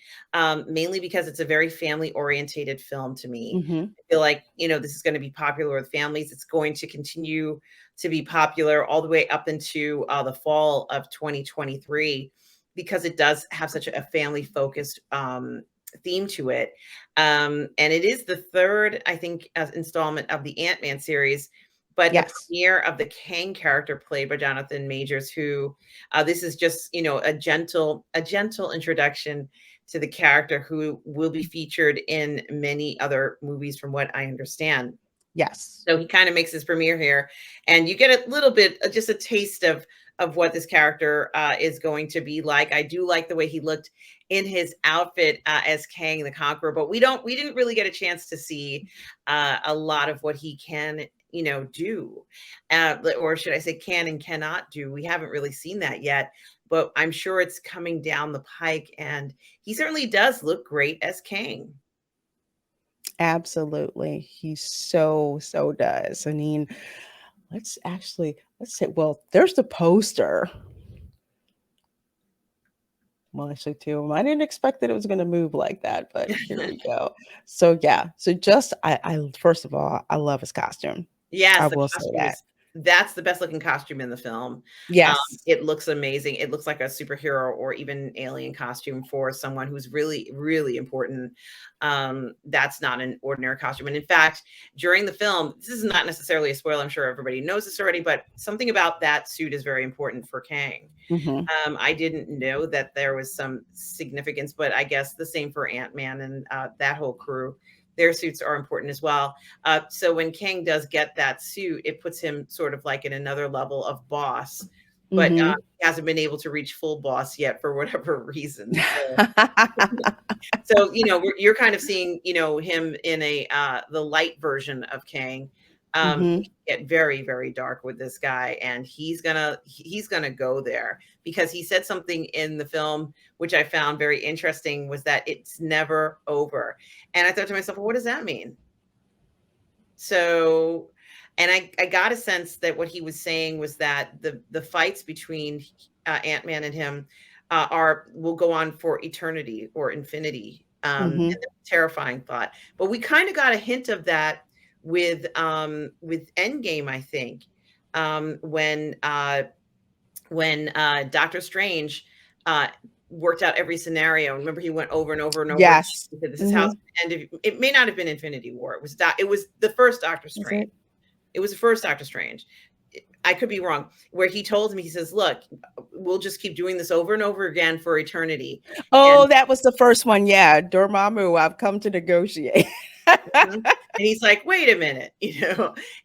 mainly because it's a very family-orientated film to me. Mhm. I feel like, this is going to be popular with families. It's going to continue to be popular all the way up into the fall of 2023. because it does have such a family focused theme to it. And it is the third, I think, installment of the Ant-Man series. But the Yes. premiere of the Kang character played by Jonathan Majors, who this is just, a gentle introduction to the character, who will be featured in many other movies, from what I understand. Yes. So he kind of makes his premiere here, and you get a little bit, just a taste of what this character is going to be like. I do like the way he looked in his outfit as Kang the Conqueror, but we didn't really get a chance to see a lot of what he can, do, or should I say, can and cannot do. We haven't really seen that yet, but I'm sure it's coming down the pike, and he certainly does look great as Kang. Absolutely. He so does. I mean, let's say, well, there's the poster. Well, actually, two. I didn't expect that it was going to move like that, but here we go. So yeah. So just I first of all, I love his costume. I Yes, the will say costume that. is that's the best looking costume in the film. Yes. It looks amazing. It looks like a superhero or even alien costume for someone who's really, really important. That's not an ordinary costume. And in fact, during the film, this is not necessarily a spoiler. I'm sure everybody knows this already, but something about that suit is very important for Kang. Hmm. I didn't know that there was some significance, but I guess the same for Ant-Man and that whole crew. Their suits are important as well. So when Kang does get that suit, it puts him sort of like in another level of boss, but Hmm. he hasn't been able to reach full boss yet for whatever reason. So you're kind of seeing him in the light version of Kang. Hmm. It get very, very dark with this guy, and he's gonna go there, because he said something in the film which I found very interesting, was that it's never over. And I thought to myself, well, what does that mean? So, and I got a sense that what he was saying was that the fights between Ant-Man and him will go on for eternity or infinity. And Hmm. that's a terrifying thought. But we kind of got a hint of that with Endgame, I think, when Doctor Strange uh, worked out every scenario. Remember, he went over and over and over. Yes. He said, "This is how Hmm. it's going to end." It may not have been Infinity War. It was the first Doctor Is Strange. it? It was the first Doctor Strange. I could be wrong. Where he told me, he says, "Look, we'll just keep doing this over and over again for eternity." Oh, And that was the first one. Yeah. Dormammu, I've come to negotiate. mhm. And he's like, "Wait a minute,"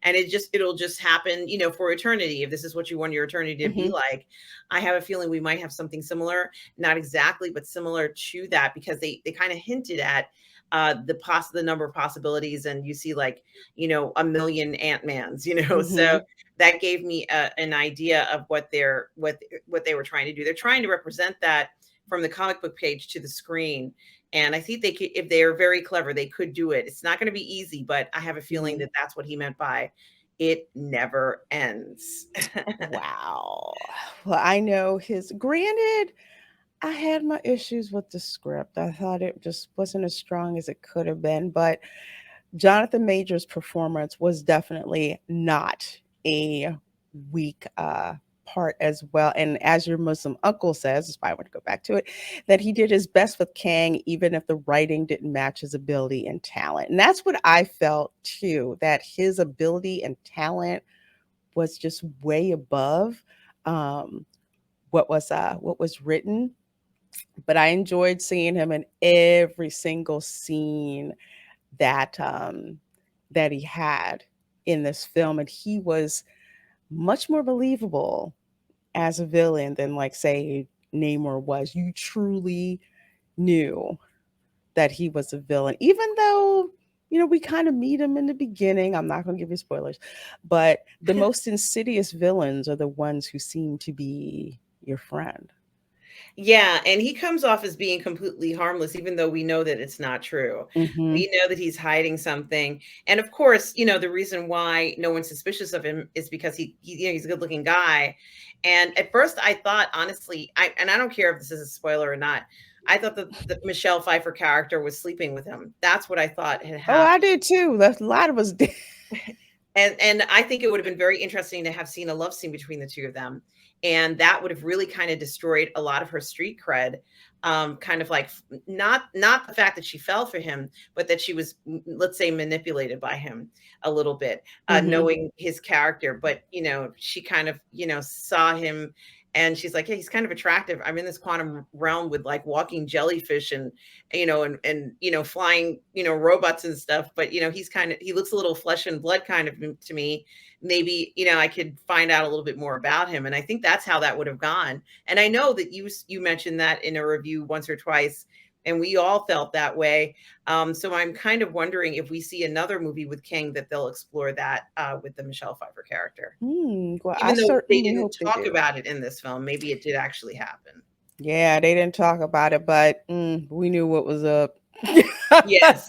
and it'll just happen, for eternity. If this is what you want your eternity to be Hmm. like, I have a feeling we might have something similar, not exactly, but similar to that, because they kind of hinted at the number of possibilities, and you see, like, a million Ant-Mans, so Hmm. that gave me an idea of what they were trying to do. They're trying to represent that from the comic book page to the screen. And I think they could, if they are very clever, they could do it. It's not going to be easy, but I have a feeling Hmm. that that's what he meant by "it never ends." Wow. Well, I know granted, I had my issues with the script. I thought it just wasn't as strong as it could have been, but Jonathan Majors' performance was definitely not a weak part as well. And as your Muslim uncle says, that's why I want to go back to it, that he did his best with Kang, even if the writing didn't match his ability and talent. And that's what I felt too, that his ability and talent was just way above um, what was written. But I enjoyed seeing him in every single scene that that he had in this film, and he was much more believable as a villain than, like, say, Namor was. You truly knew that he was a villain, even though we kind of meet him in the beginning. I'm not going to give you spoilers, but the most insidious villains are the ones who seem to be your friend. Yeah, and he comes off as being completely harmless, even though we know that it's not true. Hmm. We know that he's hiding something, and of course, the reason why no one's suspicious of him is because he's a good-looking guy. And at first, I thought, honestly, I don't care if this is a spoiler or not. I thought that the Michelle Pfeiffer character was sleeping with him. That's what I thought had Oh, happened. I did too. A lot of us did. And I think it would have been very interesting to have seen a love scene between the two of them, and that would have really kind of destroyed a lot of her street cred. Kind of like not the fact that she fell for him, but that she was, let's say, manipulated by him a little bit, Mhm. knowing his character. But she kind of saw him, and she's like, yeah, he's kind of attractive. I'm in this quantum realm with like walking jellyfish and flying robots and stuff. But he looks a little flesh and blood kind of to me. Maybe I could find out a little bit more about him, and I think that's how that would have gone. And I know that you mentioned that in a review once or twice, and we all felt that way. So I'm kind of wondering if we see another movie with King that they'll explore that with the Michelle Pfeiffer character. Well, I Even though they certainly didn't hope they talk do. about it in this film, maybe it did actually happen. Yeah, they didn't talk about it, but we knew what was up. Yes.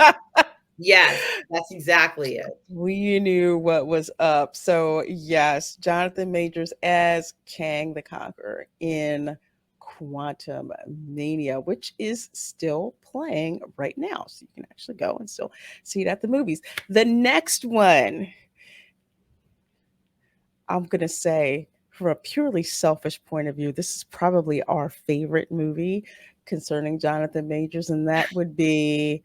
Yes, that's exactly it. We knew what was up. So, yes, Jonathan Majors as Kang the Conqueror in Quantum Mania, which is still playing right now. So you can actually go and still see it at the movies. The next one, I'm going to say, from a purely selfish point of view, this is probably our favorite movie concerning Jonathan Majors, and that would be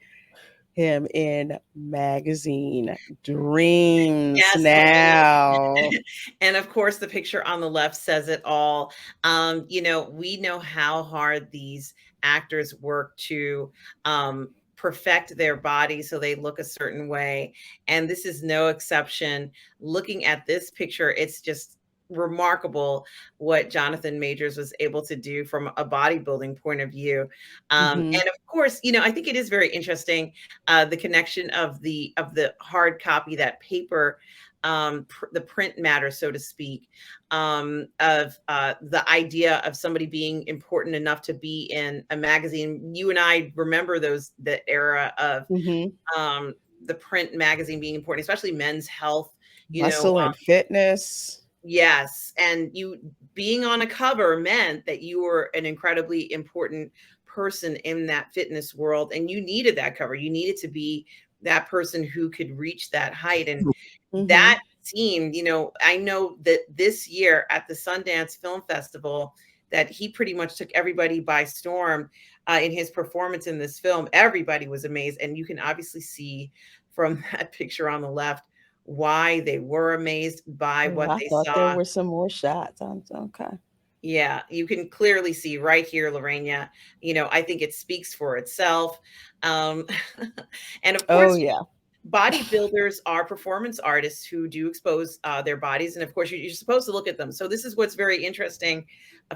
him in Magazine Dreams Yes, now. and of course, the picture on the left says it all. We know how hard these actors work to perfect their body so they look a certain way, and this is no exception. Looking at this picture, it's just remarkable what Jonathan Majors was able to do from a bodybuilding point of view. Mhm, And of course, I think it is very interesting, the connection of the hard copy, that paper, the print matter, so to speak, of the idea of somebody being important enough to be in a magazine. You and I remember the era of mhm. the print magazine being important, especially Men's Health. You know, Muscle and fitness. Yes, and you being on a cover meant that you were an incredibly important person in that fitness world, and you needed that cover. You needed to be that person who could reach that height, and Mhm, that scene, I know that this year at the Sundance Film Festival, that he pretty much took everybody by storm in his performance in this film. Everybody was amazed, and you can obviously see from that picture on the left why they were amazed by oh, what I they thought there saw. were some more shots. Okay. Yeah, you can clearly see right here, Lorena. I think it speaks for itself. Um, and of Oh, course, yeah. bodybuilders are performance artists who do expose their bodies, and of course, you're supposed to look at them. So this is what's very interesting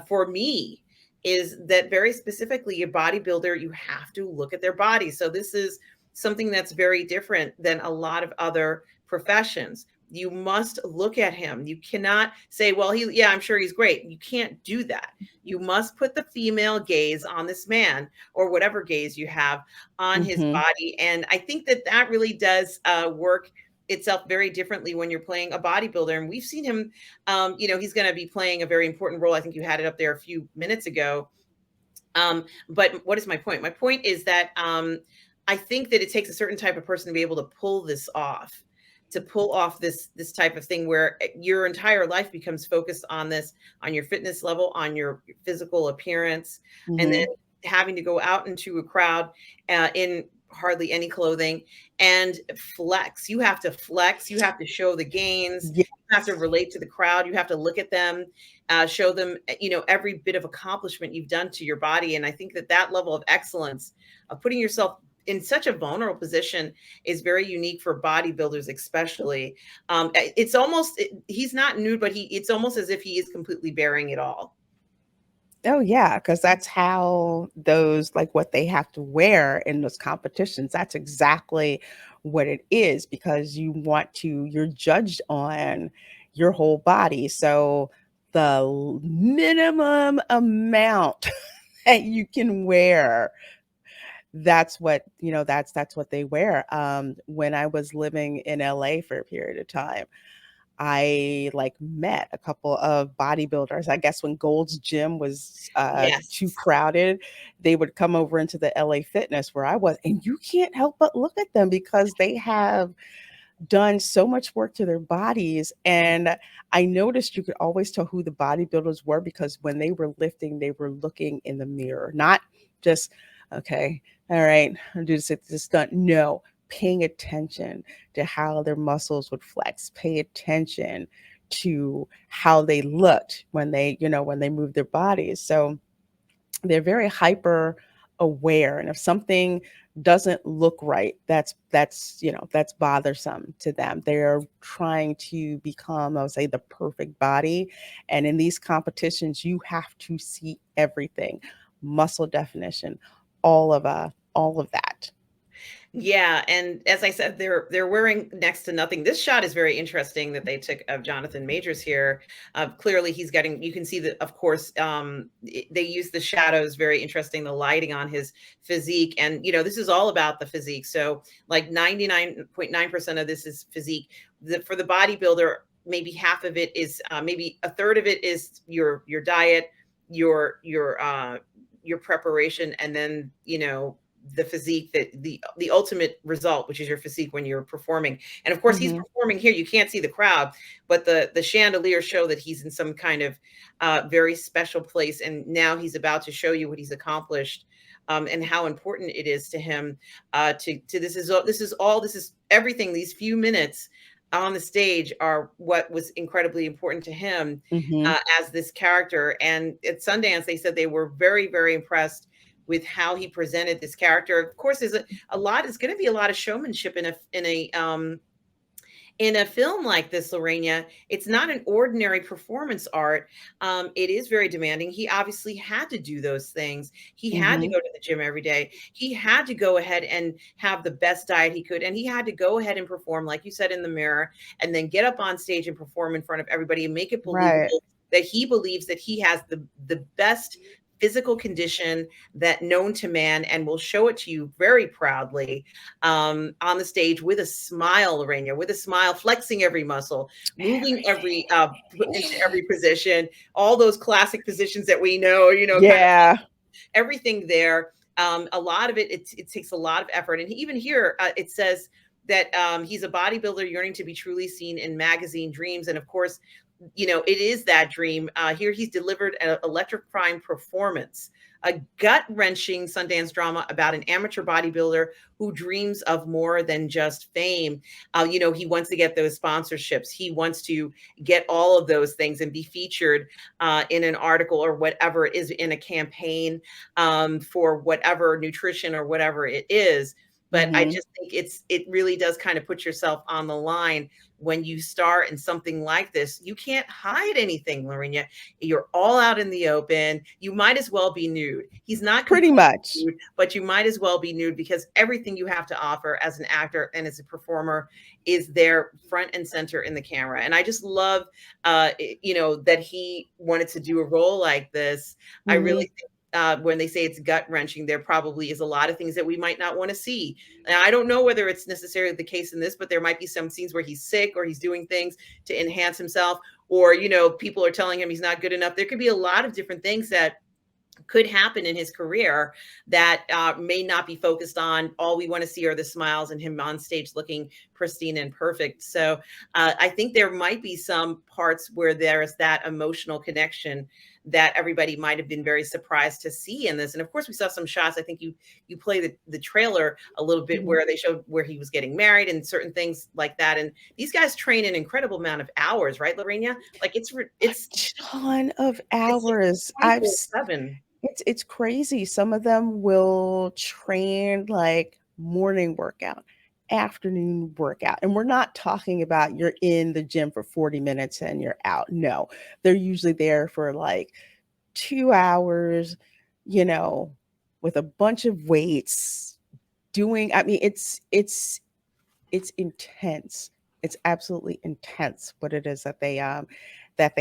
for me, is that very specifically, a bodybuilder, you have to look at their body. So this is something that's very different than a lot of other professions. You must look at him. You cannot say, well, yeah, I'm sure he's great. You can't do that. You must put the female gaze on this man, or whatever gaze you have on his Mhm. body. And I think that that really does work itself very differently when you're playing a bodybuilder. And we've seen him, he's going to be playing a very important role. I think you had it up there a few minutes ago. But what is my point? My point is that I think that it takes a certain type of person to be able to pull this off, to pull off this type of thing where your entire life becomes focused on this, on your fitness level, on your physical appearance, and then Mhm. having to go out into a crowd in hardly any clothing and flex. You have to flex. You have to show the gains. You have to Yes. relate to the crowd. You have to look at them, show them, every bit of accomplishment you've done to your body. And I think that that level of excellence, of putting yourself in such a vulnerable position, is very unique for bodybuilders, especially. It's almost, he's not nude, but it's almost as if he is completely bearing it all. Oh, yeah, because that's how those like, what they have to wear in those competitions, that's exactly what it is, because you're judged on your whole body, so the minimum amount that you can wear, that's what they wear. When I was living in LA for a period of time, I like met a couple of bodybuilders. I guess when Gold's Gym was too Yes. crowded, they would come over into the LA Fitness where I was, and you can't help but look at them because they have done so much work to their bodies. And I noticed you could always tell who the bodybuilders were because when they were lifting, they were looking in the mirror, not just, okay, all right, I'll do this stunt. No, paying attention to how their muscles would flex, pay attention to how they looked when they, when they moved their bodies. So they're very hyper aware, and if something doesn't look right, that's bothersome to them. They're trying to become, I would say, the perfect body, and in these competitions you have to see everything, muscle definition, all of that. Yeah, and as I said, they're wearing next to nothing. This shot is very interesting that they took of Jonathan Majors here. Clearly, he's getting. You can see that, of course. They use the shadows. Very interesting. The lighting on his physique, and this is all about the physique. So, like 99.9% of this is physique. For the bodybuilder, maybe half of it is, maybe a third of it is your diet, your preparation, and then the physique, that the ultimate result, which is your physique when you're performing. And of course he's performing here, you can't see the crowd, but the chandeliers show that he's in some kind of very special place, and now he's about to show you what he's accomplished, and how important it is to him, to this is everything. These few minutes on the stage are what was incredibly important to him, as this character. And at Sundance, they said they were very, very impressed with how he presented this character. Of course, there's a lot. It's going to be a lot of showmanship in a film like this, Lorena. It's not an ordinary performance art. It is very demanding. He obviously had to do those things. He had to go to the gym every day. He had to go ahead and have the best diet he could. And he had to go ahead and perform, like you said, in the mirror, and then get up on stage and perform in front of everybody and make it believable that he believes that he has the best physical condition that known to man, and will show it to you very proudly, on the stage with a smile, Lorena, with a smile, flexing every muscle, moving into every position, all those classic positions that we know, kind of everything there. A lot of it takes a lot of effort. And even here, it says that he's a bodybuilder yearning to be truly seen in magazine dreams. And of course, it is that dream. Here he's delivered an electrifying performance, a gut-wrenching Sundance drama about an amateur bodybuilder who dreams of more than just fame. He wants to get those sponsorships. He wants to get all of those things and be featured in an article or whatever it is, in a campaign, for whatever nutrition or whatever it is. But I just think it really does kind of put yourself on the line when you star in something like this. You can't hide anything, Lorena. You're all out in the open. You might as well be nude. He's not pretty much nude, but you might as well be nude, because everything you have to offer as an actor and as a performer is there front and center in the camera. And I just love, that he wanted to do a role like this. I really think, when they say it's gut wrenching, there probably is a lot of things that we might not want to see. And I don't know whether it's necessarily the case in this, but there might be some scenes where he's sick or he's doing things to enhance himself, or, people are telling him he's not good enough. There could be a lot of different things that could happen in his career that may not be focused on. All we want to see are the smiles and him on stage looking pristine and perfect. So I think there might be some parts where there's that emotional connection that everybody might have been very surprised to see in this. And of course, we saw some shots. I think you play the trailer a little bit where they showed where he was getting married and certain things like that. And these guys train an incredible amount of hours, right, Lorena? Like it's a ton of hours. It's crazy. Some of them will train like morning workout, afternoon workout. And we're not talking about you're in the gym for 40 minutes and you're out. No, they're usually there for like 2 hours, with a bunch of weights doing, it's intense. It's absolutely intense what it is that they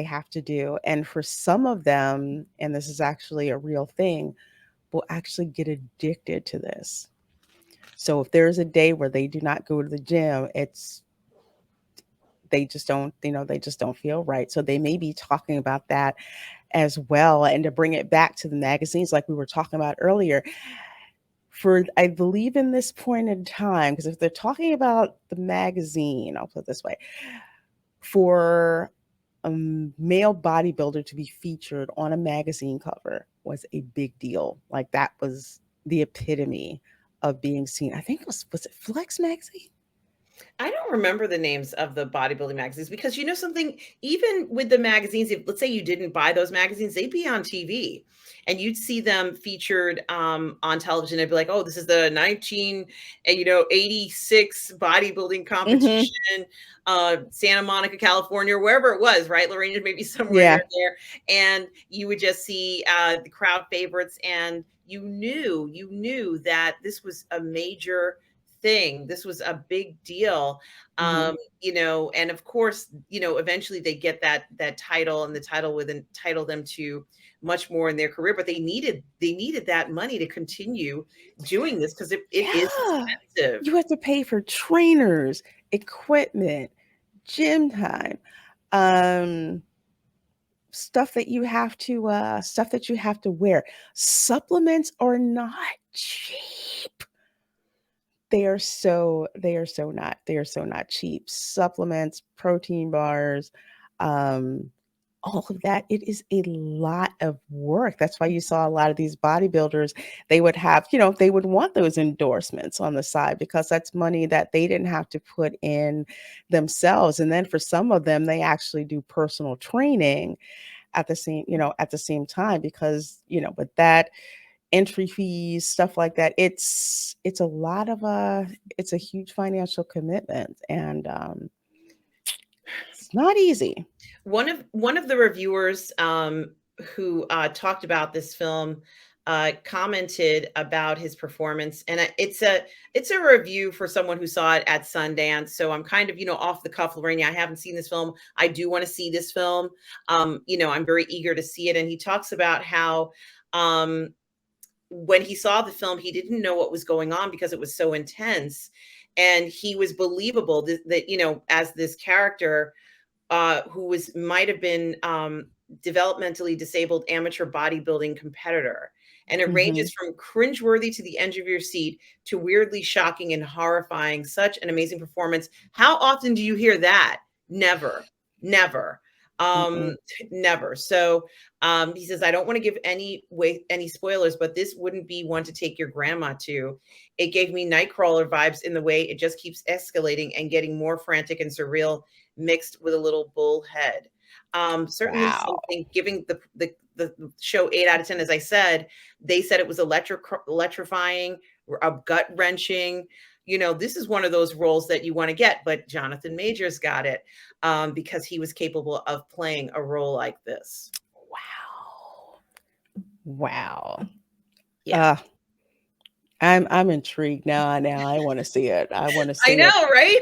have to do. And for some of them, and this is actually a real thing, will actually get addicted to this. So if there's a day where they do not go to the gym, they just don't feel right. So they may be talking about that as well. And to bring it back to the magazines, like we were talking about earlier, for, I believe in this point in time, because if they're talking about the magazine, I'll put it this way, for a male bodybuilder to be featured on a magazine cover was a big deal. Like that was the epitome of being seen. I think was it Flex magazine? I don't remember the names of the bodybuilding magazines because you know something, even with the magazines, if let's say you didn't buy those magazines, they'd be on TV and you'd see them featured on television. They'd be like, oh, this is the 1986 bodybuilding Hmm. competition, Santa Monica, California, or wherever it was, right? Lorraine, maybe somewhere Yeah. near there. And you would just see the crowd favorites and you knew that this was a major thing. This was a big deal. Hmm. You know, and of course, you know, eventually they get that title and the title would entitle them to much more in their career, but they needed that money to continue doing this because it is Yeah. expensive. You have to pay for trainers, equipment, gym time, um, stuff that you have to wear. Supplements are not cheap. They are so not cheap. Supplements, protein bars, um, all of that, it is a lot of work. That's why you saw a lot of these bodybuilders, they would have, they would want those endorsements on the side because that's money that they didn't have to put in themselves. And then for some of them, they actually do personal training at the same time because, with that entry fees, stuff like that, it's a lot of it's a huge financial commitment, and it's not easy. One of the reviewers who talked about this film commented about his performance, and it's a review for someone who saw it at Sundance. So I'm kind of off the cuff, Lorraine. I haven't seen this film. I do want to see this film. I'm very eager to see it, and he talks about how. When he saw the film, he didn't know what was going on because it was so intense, and he was believable that as this character who was might have been developmentally disabled amateur bodybuilding competitor. And it Mhm. ranges from cringeworthy to the edge of your seat to weirdly shocking and horrifying. Such an amazing performance. How often do you hear that? Never, never, Mm-mm. never. So he says, I don't want to give any spoilers, but this wouldn't be one to take your grandma to. It gave me Nightcrawler vibes in the way it just keeps escalating and getting more frantic and surreal mixed with a little bull head. Certainly Wow. something giving the show 8 out of 10. As I said, they said it was electrifying, gut wrenching. This is one of those roles that you want to get, but Jonathan Majors got it because he was capable of playing a role like this. Wow. Wow. Yeah. Uh, I'm intrigued now. Now I want to see it. I want to I see it. know, right?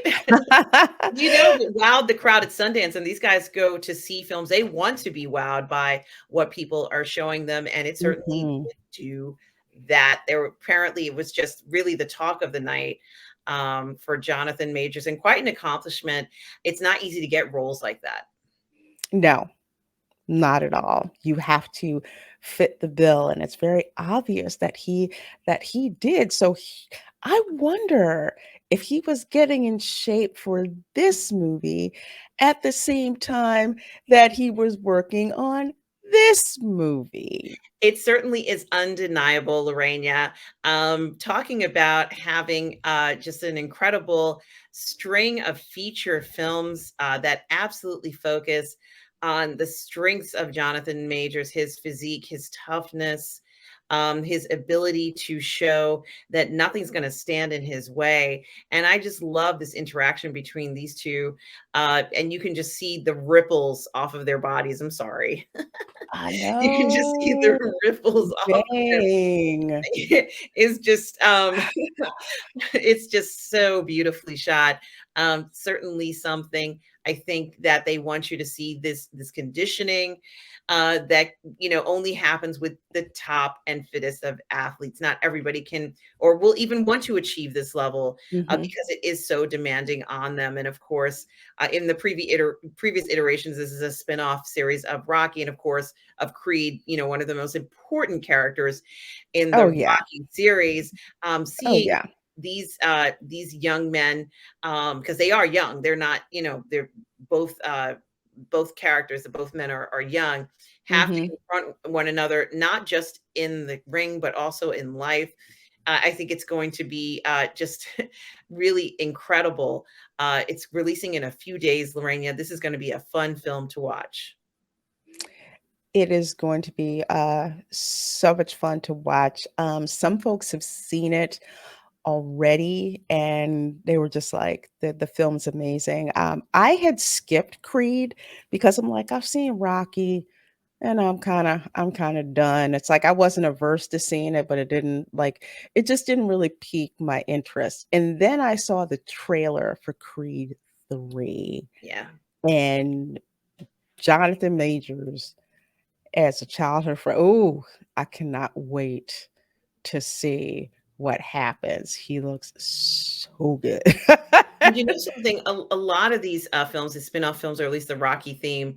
It wowed the crowd at Sundance, and these guys go to see films. They want to be wowed by what people are showing them, and it certainly Mhm. did do that. Apparently it was just really the talk of the night for Jonathan Majors, and quite an accomplishment. It's not easy to get roles like that. No, not at all. You have to fit the bill, and it's very obvious that he did. So I wonder if he was getting in shape for this movie at the same time that he was working on this movie. It certainly is undeniable, Lorena. Talking about having just an incredible string of feature films that absolutely focus on the strengths of Jonathan Majors, his physique, his toughness, his ability to show that nothing's going to stand in his way. And I just love this interaction between these two. And you can just see the ripples off of their bodies. I'm sorry. I You can just see know. the ripples off of their Dang. it's just it's just so beautifully shot. Certainly something I think that they want you to see this conditioning that only happens with the top and fittest of athletes. Not everybody can or will even want to achieve this level Hmm. because it is so demanding on them. And of course, in the previous iterations, this is a spin-off series of Rocky and of course of Creed, one of the most important characters in the Oh yeah. Rocky series. Oh Seeing yeah. these young men, because they are young, they're not, they're both both characters, both men are young, have to Hmm. confront one another, not just in the ring, but also in life. I think it's going to be just really incredible. It's releasing in a few days, Lorena. This is going to be a fun film to watch. It is going to be so much fun to watch. Some folks have seen it already, and they were just like, the film's amazing. I had skipped Creed because I'm like, I've seen Rocky, and I'm kind of done. It's like I wasn't averse to seeing it, but it just didn't really pique my interest. And then I saw the trailer for Creed 3, Yeah. and Jonathan Majors as a childhood friend. Oh, I cannot wait to see what happens. He looks so good. And you know something? A lot of these films, the spin-off films, or at least the Rocky theme,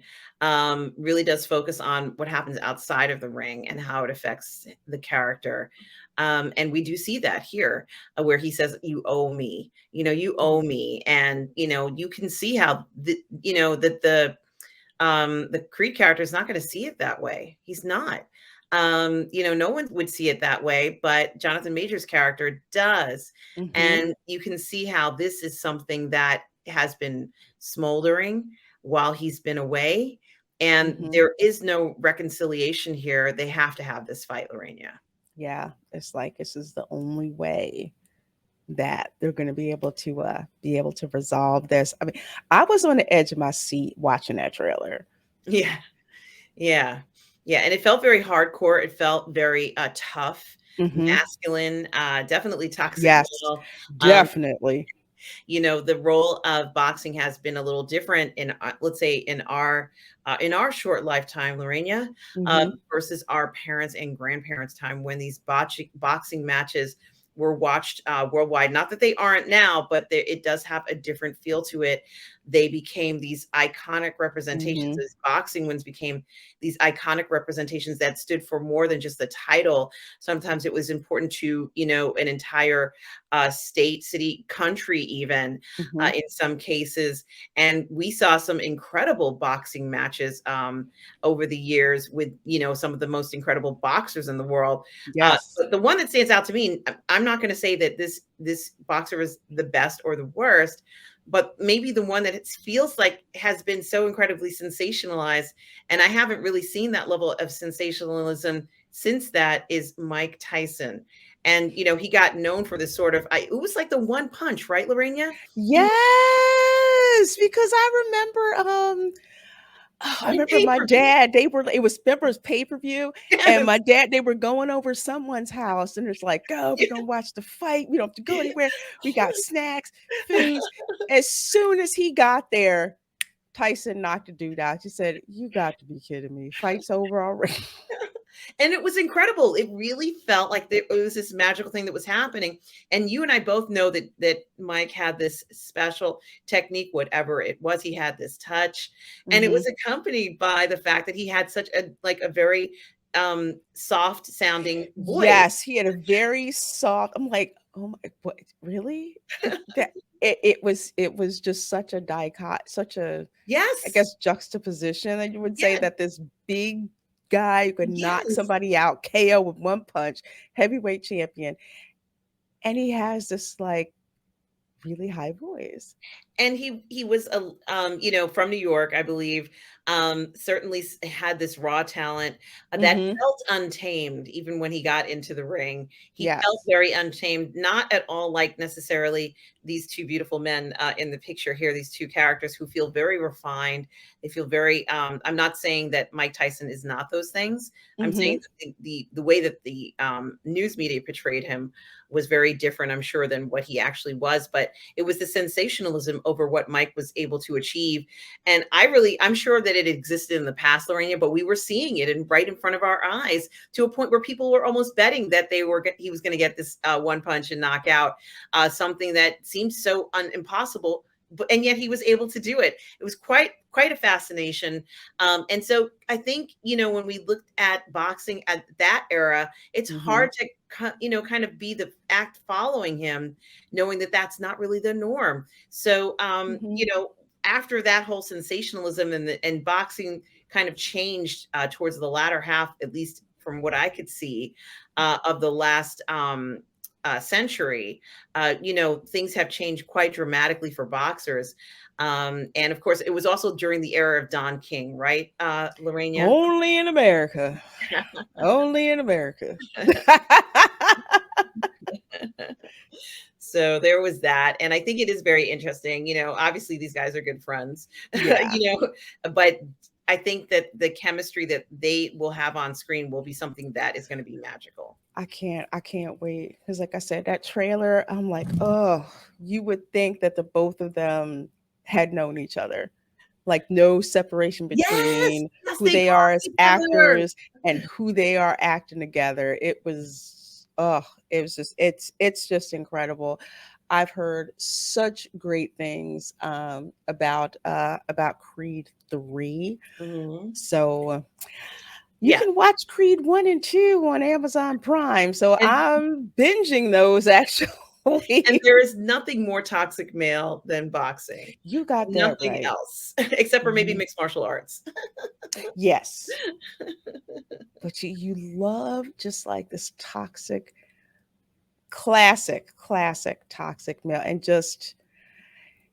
really does focus on what happens outside of the ring and how it affects the character. And we do see that here, where he says, "You owe me. You owe me," and you can see how that the Creed character is not going to see it that way. He's not. No one would see it that way, but Jonathan Major's character does. Hmm. And you can see how this is something that has been smoldering while he's been away. And Hmm. there is no reconciliation here. They have to have this fight, Lorena. Yeah, it's like this is the only way that they're going to be able to resolve this. I mean, I was on the edge of my seat watching that trailer. Yeah. Yeah. Yeah. And it felt very hardcore. It felt very tough, Hmm. masculine, definitely toxic Yes, male. Um, definitely. the role of boxing has been a little different in let's say in our short lifetime, Lorena, Hmm. versus our parents and grandparents time, when these boxing matches were watched worldwide. Not that they aren't now, but it does have a different feel to it. They became these iconic representations. Hmm. As boxing wins became these iconic representations that stood for more than just the title. Sometimes it was important to an entire state, city, country, even Hmm. in some cases. And we saw some incredible boxing matches over the years with, some of the most incredible boxers in the world. Yes. But the one that stands out to me, I'm not going to say that this boxer is the best or the worst, but maybe the one that it feels like has been so incredibly sensationalized. And I haven't really seen that level of sensationalism since that is Mike Tyson. And he got known for this sort of it was like the one punch, right, Lorena? He was Yes, because I on remember my pay-per-view. dad, it was Spember's pay-per-view, and Yes. my dad, they were going over someone's house, and it's like, "Go, we're gonna watch the fight. We don't have to go anywhere. We got snacks, foods." As soon as he got there, Tyson knocked the dude out. She said, "You got to be kidding me. Fight's over already." And it was incredible. It really felt like it was this magical thing that was happening. And you and I both know that Mike had this special technique, whatever it was. He had this touch, and it was Mhm. accompanied by the fact that he had such a very soft sounding voice. Yes, he had a very soft. I'm like, "Oh my, what, really?" That it was just such a such a, I Yes. guess, juxtaposition that you would say, Yes. that this big guy who could knock Yes. somebody out KO with one punch, heavyweight champion, and he has this like really high voice. And he was a from New York, I believe. Certainly had this raw talent that Mhm. felt untamed even when he got into the ring. He felt Yes. very untamed, not at all like necessarily these two beautiful men in the picture here, these two characters who feel very refined. They feel very I'm not saying that Mike Tyson is not those things. I'm saying Mhm. that the way that the news media portrayed him was very different, I'm sure, than what he actually was. But it was the sensationalism over what Mike was able to achieve. And I'm sure that it existed in the past, Lorena, but we were seeing it right in front of our eyes, to a point where people were almost betting that he was going to get this one punch and knock out something that seemed so impossible. And yet he was able to do it. It was quite a fascination. And so I think, when we looked at boxing at that era, it's hard to, kind of be the act following him, knowing that that's not really the norm. So, after that whole sensationalism and boxing kind of changed towards the latter half, at least from what I could see of the last century, things have changed quite dramatically for boxers. And of course, it was also during the era of Don King, right, Lorena? Only in America. Only in America. So there was that. And I think it is very interesting. Obviously these guys are good friends, Yeah. But I think that the chemistry that they will have on screen will be something that is going to be magical. I can't wait. Because like I said, that trailer, I'm like, oh, you would think that the both of them had known each other. Like no separation between who they are as actors and who they are acting together. It was just, it's just incredible. I've heard such great things about Creed 3. Mhm. So you can watch Creed 1 and 2 on Amazon Prime. So I'm binging those actually. And there is nothing more toxic male than boxing. You got that nothing right. else, except for maybe mixed martial arts. Yes. But you love just like this toxic, classic toxic male. And just,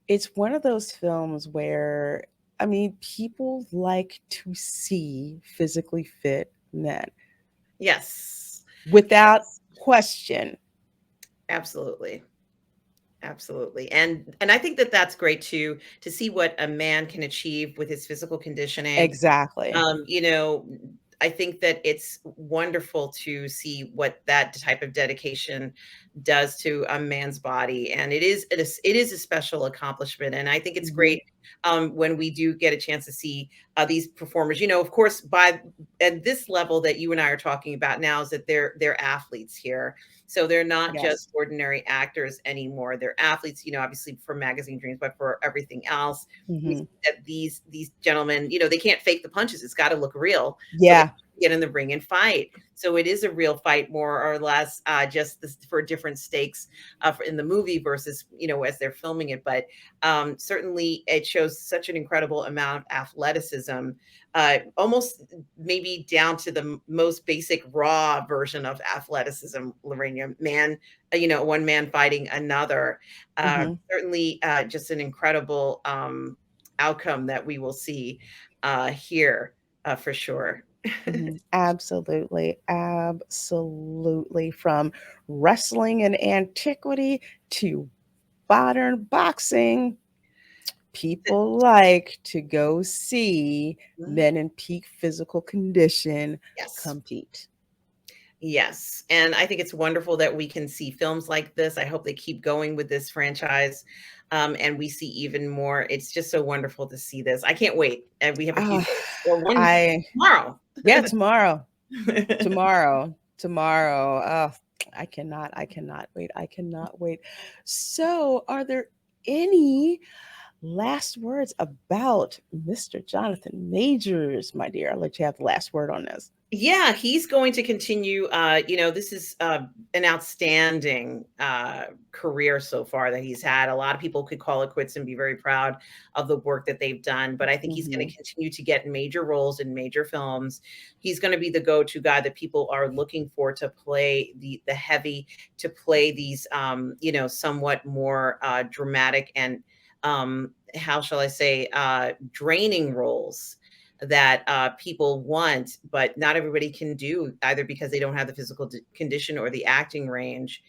it's one of those films where, I mean, people like to see physically fit men. Yes. Without question. Absolutely. Absolutely. And I think that that's great too, to see what a man can achieve with his physical conditioning. Exactly. I think that it's wonderful to see what that type of dedication does to a man's body. And it is a special accomplishment. And I think it's great when we do get a chance to see these performers. Of course, at this level that you and I are talking about now, is that they're athletes here. So they're not just ordinary actors anymore. They're athletes, obviously for Magazine Dreams, but for everything else. We see that these gentlemen, they can't fake the punches. It's got to look real. Yeah. So get in the ring and fight. So it is a real fight, more or less, just for different stakes in the movie versus, as they're filming it. But certainly it shows such an incredible amount of athleticism, almost maybe down to the most basic raw version of athleticism, Lorena. One man fighting another. Certainly just an incredible outcome that we will see here for sure. Absolutely. From wrestling in antiquity to modern boxing, people like to go see men in peak physical condition compete. Yes. And I think it's wonderful that we can see films like this. I hope they keep going with this franchise. And we see even more. It's just so wonderful to see this. I can't wait. And we have a few tomorrow. Yeah, tomorrow. Tomorrow. I cannot wait. So are there any last words about Mr. Jonathan Majors, my dear? I'll let you have the last word on this. Yeah, he's going to continue. This is an outstanding career so far that he's had. A lot of people could call it quits and be very proud of the work that they've done. But I think he's going to continue to get major roles in major films. He's going to be the go-to guy that people are looking for to play the heavy, to play these, somewhat more dramatic and, how shall I say, draining roles that people want, but not everybody can do, either because they don't have the physical condition or the acting range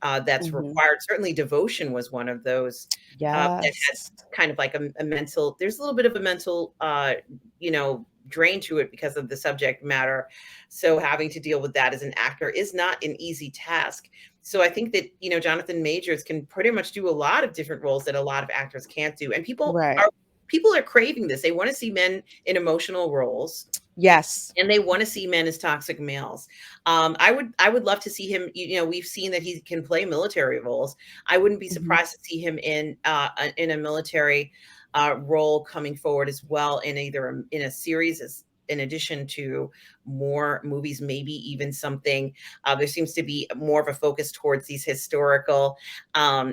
that's required. Certainly Devotion was one of those that has kind of like a mental, there's a little bit of a mental, drain to it because of the subject matter. So having to deal with that as an actor is not an easy task. So I think that, you know, Jonathan Majors can pretty much do a lot of different roles that a lot of actors can't do. And Right. people are craving this. They want to see men in emotional roles, Yes. and they want to see men as toxic males. I would love to see him. You know, we've seen that he can play military roles. I wouldn't be Mhm. surprised to see him in a military role coming forward as well, in either in a series as in addition to more movies, maybe even something. There seems to be more of a focus towards these historical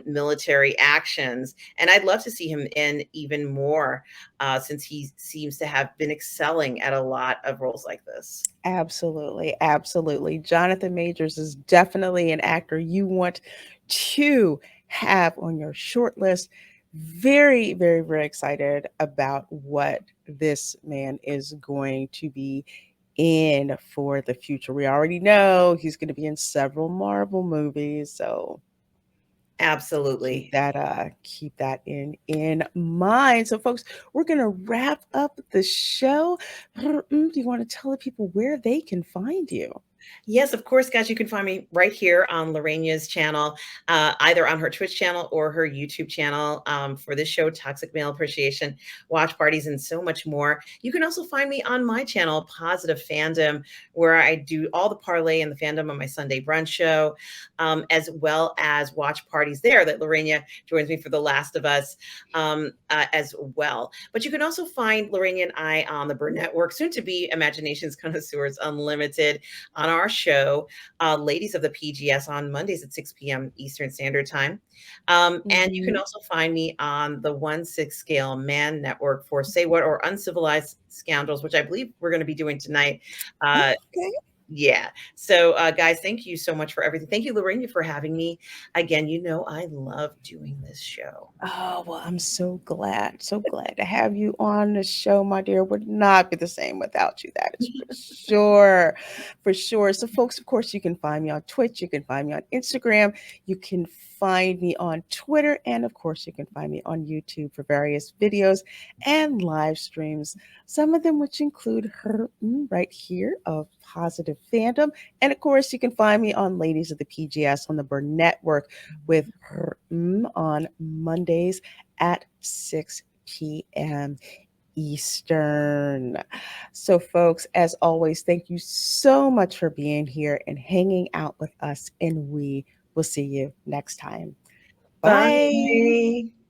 military actions, and I'd love to see him in even more, since he seems to have been excelling at a lot of roles like this. Absolutely, absolutely. Jonathan Majors is definitely an actor you want to have on your short list. Very, very, very excited about what this man is going to be in for the future. We already know he's going to be in several Marvel movies, so Absolutely. keep that in mind. So, folks, we're going to wrap up the show. Do you want to tell the people where they can find you? Yes, of course, guys. You can find me right here on Lorena's channel, either on her Twitch channel or her YouTube channel, for this show, Toxic Male Appreciation, watch parties, and so much more. You can also find me on my channel, Positive Fandom, where I do all the parlay and the fandom on my Sunday brunch show, as well as watch parties there that Lorena joins me for The Last of Us, as well. But you can also find Lorena and I on the Burn Network, soon to be Imaginations Connoisseurs Unlimited, on our show, Ladies of the PGS, on Mondays at 6 p.m. Eastern Standard Time. And you can Mhm. also find me on the 1/6 Scale Man Network for Say What or Uncivilized Scoundrels, which I believe we're going to be doing tonight. Uh, Okay. yeah. So, guys, thank you so much for everything. Thank you, Lorena, for having me. Again, you know, I love doing this show. Oh, well, I'm so glad to have you on the show, my dear. Would not be the same without you. That is for sure. For sure. So, folks, of course, you can find me on Twitch. You can find me on Instagram. You can find me on Twitter. And, of course, you can find me on YouTube for various videos and live streams. Some of them which include her right here of Positive Fandom. And, of course, you can find me on Ladies of the PGS on the Burn Network with her on Mondays at 6 p.m. Eastern. So, folks, as always, thank you so much for being here and hanging out with us, and we will see you next time. Bye. Bye.